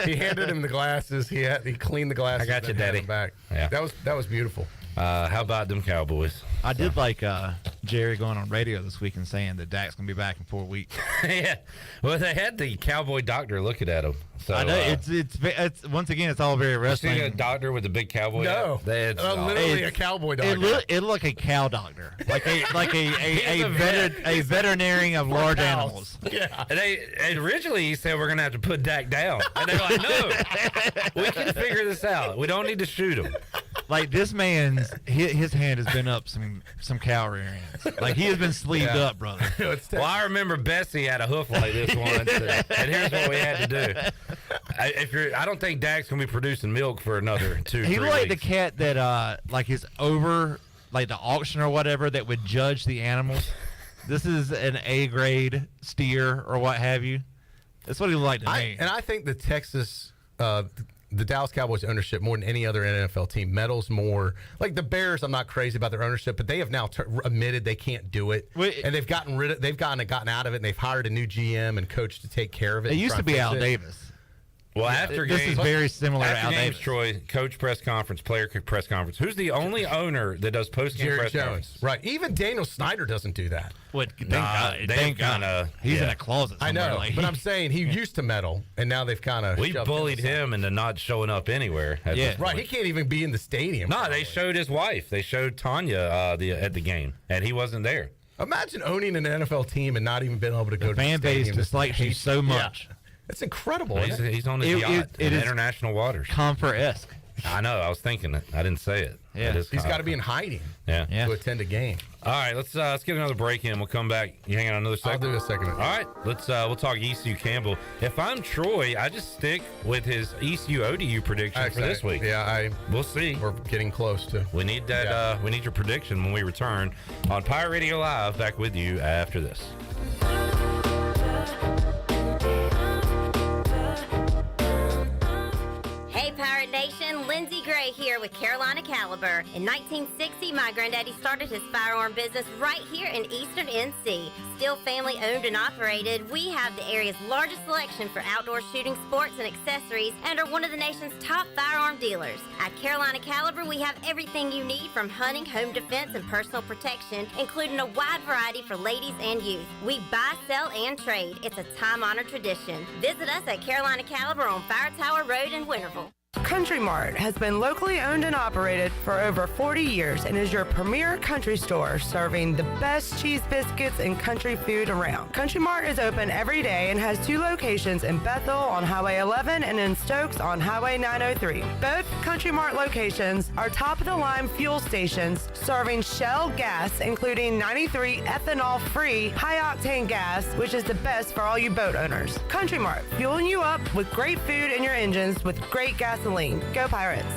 He handed him the glasses. He cleaned the glasses. I got you, and handed Daddy. them back. Yeah. That was beautiful. How about them Cowboys? I did like Jerry going on radio this week and saying that Dak's gonna be back in 4 weeks. Yeah. Well, they had the cowboy doctor looking at him. So I know it's once again it's all very you wrestling. see a doctor with a big cowboy? No, hat? That's literally a cowboy doctor. It looked like a cow doctor, like a veterinarian of large animals. Yeah. And originally he said we're gonna have to put Dak down, and they're like, no, we can figure this out. We don't need to shoot him. Like, this man's his hand has been up some cow rear ends. Like, he has been sleeved up, brother. Well, I remember Bessie had a hoof like this once, and here's what we had to do. I don't think Dak's gonna be producing milk for another 2. He 3 like the weeks. cat that like is over like the auction or whatever that would judge the animals. This is an A grade steer or what have you. That's what he would like to me. And I think the Texas, the Dallas Cowboys ownership more than any other NFL team meddles more. Like the Bears, I'm not crazy about their ownership, but they have now admitted they can't do it, and they've gotten out of it, and they've hired a new GM and coach to take care of it. It used to be Al Davis. Well, after this games, is very similar to after Al games, Davis. Troy, coach press conference, player press conference. Who's the only owner that does post-game Jerry press Jones, conference? right? Even Daniel Snyder doesn't do that. Thank God. He's in a closet I somewhere. know, like, but I'm saying he used to meddle, and now they've kind of We bullied him into not showing up anywhere. At this right. point. He can't even be in the stadium. No, they showed his wife. They showed Tanya at the game, and he wasn't there. Imagine owning an NFL team and not even being able to go to the fan base stadium. dislikes you so much. Yeah. It's incredible. He's, isn't it? he's on his yacht in international waters. Comfort-esque. I know. I was thinking it. I didn't say it. Yeah, It is he's got to be in hiding to attend a game. All right, let's get another break in. We'll come back. You hanging on another second? I'll do a second. All right, we'll talk ECU Campbell. If I'm Troy, I just stick with his ECU ODU prediction for this week. Yeah, we'll see. We're getting close to. We need that. We need your prediction when we return on Pirate Radio Live. Back with you after this. Hey Pirate Nation, Lindsay Gray here with Carolina Caliber. In 1960, my granddaddy started his firearm business right here in Eastern NC. Still family owned and operated, we have the area's largest selection for outdoor shooting sports and accessories and are one of the nation's top firearm dealers. At Carolina Caliber, we have everything you need from hunting, home defense, and personal protection, including a wide variety for ladies and youth. We buy, sell, and trade. It's a time-honored tradition. Visit us at Carolina Caliber on Fire Tower Road in Winterville. Country Mart has been locally owned and operated for over 40 years and is your premier country store serving the best cheese biscuits and country food around. Country Mart is open every day and has 2 locations in Bethel on Highway 11 and in Stokes on Highway 903. Both Country Mart locations are top-of-the-line fuel stations serving Shell gas, including 93 ethanol-free high-octane gas, which is the best for all you boat owners. Country Mart, fueling you up with great food in your engines with great gasoline. Go Pirates.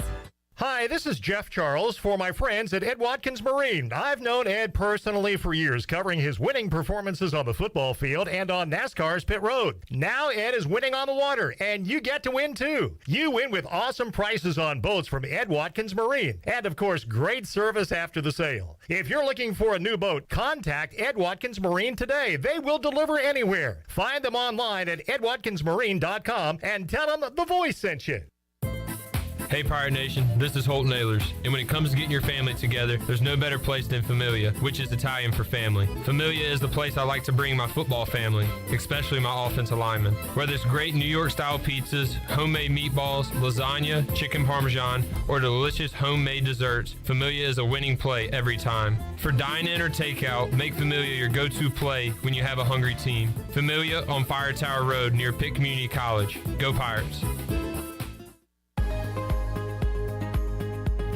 Hi, this is Jeff Charles for my friends at Ed Watkins Marine. I've known Ed personally for years, covering his winning performances on the football field and on NASCAR's pit road. Now Ed is winning on the water, and you get to win too. You win with awesome prices on boats from Ed Watkins Marine, and of course, great service after the sale. If you're looking for a new boat, contact Ed Watkins Marine today. They will deliver anywhere. Find them online at edwatkinsmarine.com and tell them the voice sent you. Hey Pirate Nation, this is Holt Nailers, and when it comes to getting your family together, there's no better place than Familia, which is Italian for family. Familia is the place I like to bring my football family, especially my offensive linemen. Whether it's great New York style pizzas, homemade meatballs, lasagna, chicken parmesan, or delicious homemade desserts, Familia is a winning play every time. For dine-in or takeout, make Familia your go-to play when you have a hungry team. Familia on Fire Tower Road near Pitt Community College. Go Pirates!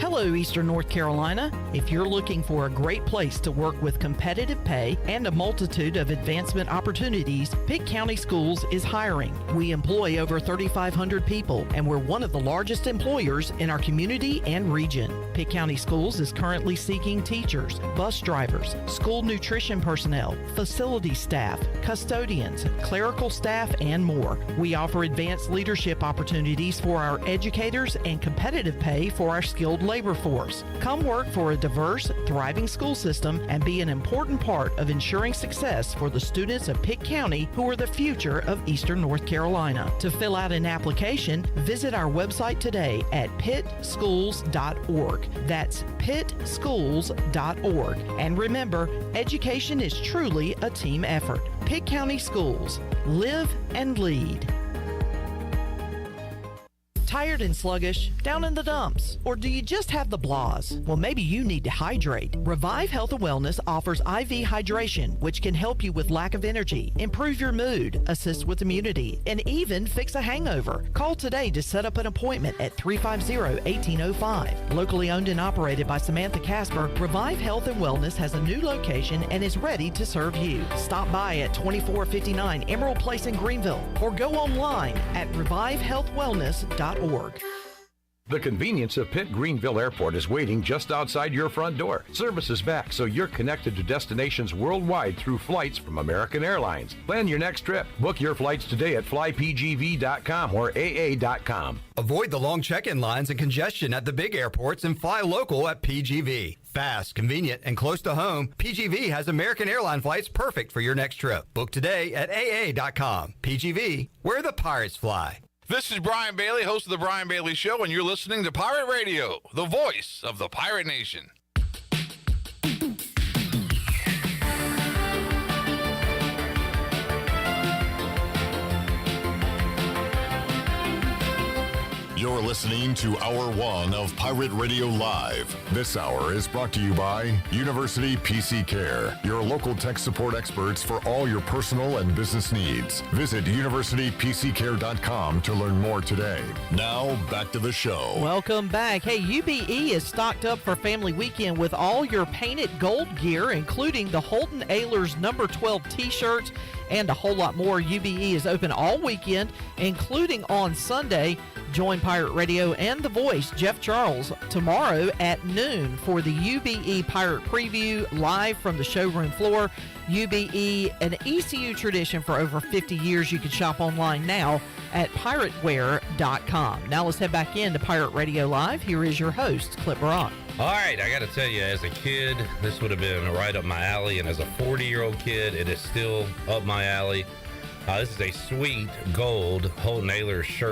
Hello, Eastern North Carolina. If you're looking for a great place to work with competitive pay and a multitude of advancement opportunities, Pitt County Schools is hiring. We employ over 3,500 people, and we're one of the largest employers in our community and region. Pitt County Schools is currently seeking teachers, bus drivers, school nutrition personnel, facility staff, custodians, clerical staff, and more. We offer advanced leadership opportunities for our educators and competitive pay for our skilled labor force. Come work for a diverse, thriving school system and be an important part of ensuring success for the students of Pitt County who are the future of Eastern North Carolina. To fill out an application, visit our website today at pittschools.org. That's pittschools.org. And remember, education is truly a team effort. Pitt County Schools. Live and lead. Tired and sluggish? Down in the dumps? Or do you just have the blahs? Well, maybe you need to hydrate. Revive Health and Wellness offers IV hydration, which can help you with lack of energy, improve your mood, assist with immunity, and even fix a hangover. Call today to set up an appointment at 350-1805. Locally owned and operated by Samantha Casper, Revive Health and Wellness has a new location and is ready to serve you. Stop by at 2459 Emerald Place in Greenville or go online at revivehealthwellness.org. The convenience of Pitt Greenville Airport is waiting just outside your front door. Service is back, so you're connected to destinations worldwide through flights from American Airlines. Plan your next trip. Book your flights today at flypgv.com or aa.com. Avoid the long check-in lines and congestion at the big airports and fly local at PGV. Fast, convenient, and close to home, PGV has American Airline flights perfect for your next trip. Book today at aa.com. PGV, where the pirates fly. This is Brian Bailey, host of The Brian Bailey Show, and you're listening to Pirate Radio, the voice of the Pirate Nation. You're listening to Hour 1 of Pirate Radio Live. This hour is brought to you by University PC Care, your local tech support experts for all your personal and business needs. Visit universitypccare.com to learn more today. Now, back to the show. Welcome back. Hey, UBE is stocked up for Family Weekend with all your painted gold gear, including the Holton Ahlers number 12 t-shirts and a whole lot more. UBE is open all weekend, including on Sunday. Join Pirate Radio and The Voice, Jeff Charles, tomorrow at noon for the UBE Pirate Preview live from the showroom floor. UBE, an ECU tradition for over 50 years. You can shop online now at pirateware.com. Now let's head back into Pirate Radio Live. Here is your host, Clip Brock. All right, I got to tell you, as a kid, this would have been right up my alley, and as a 40-year-old kid, it is still up my alley. This is a sweet gold Holton Ahlers shirt.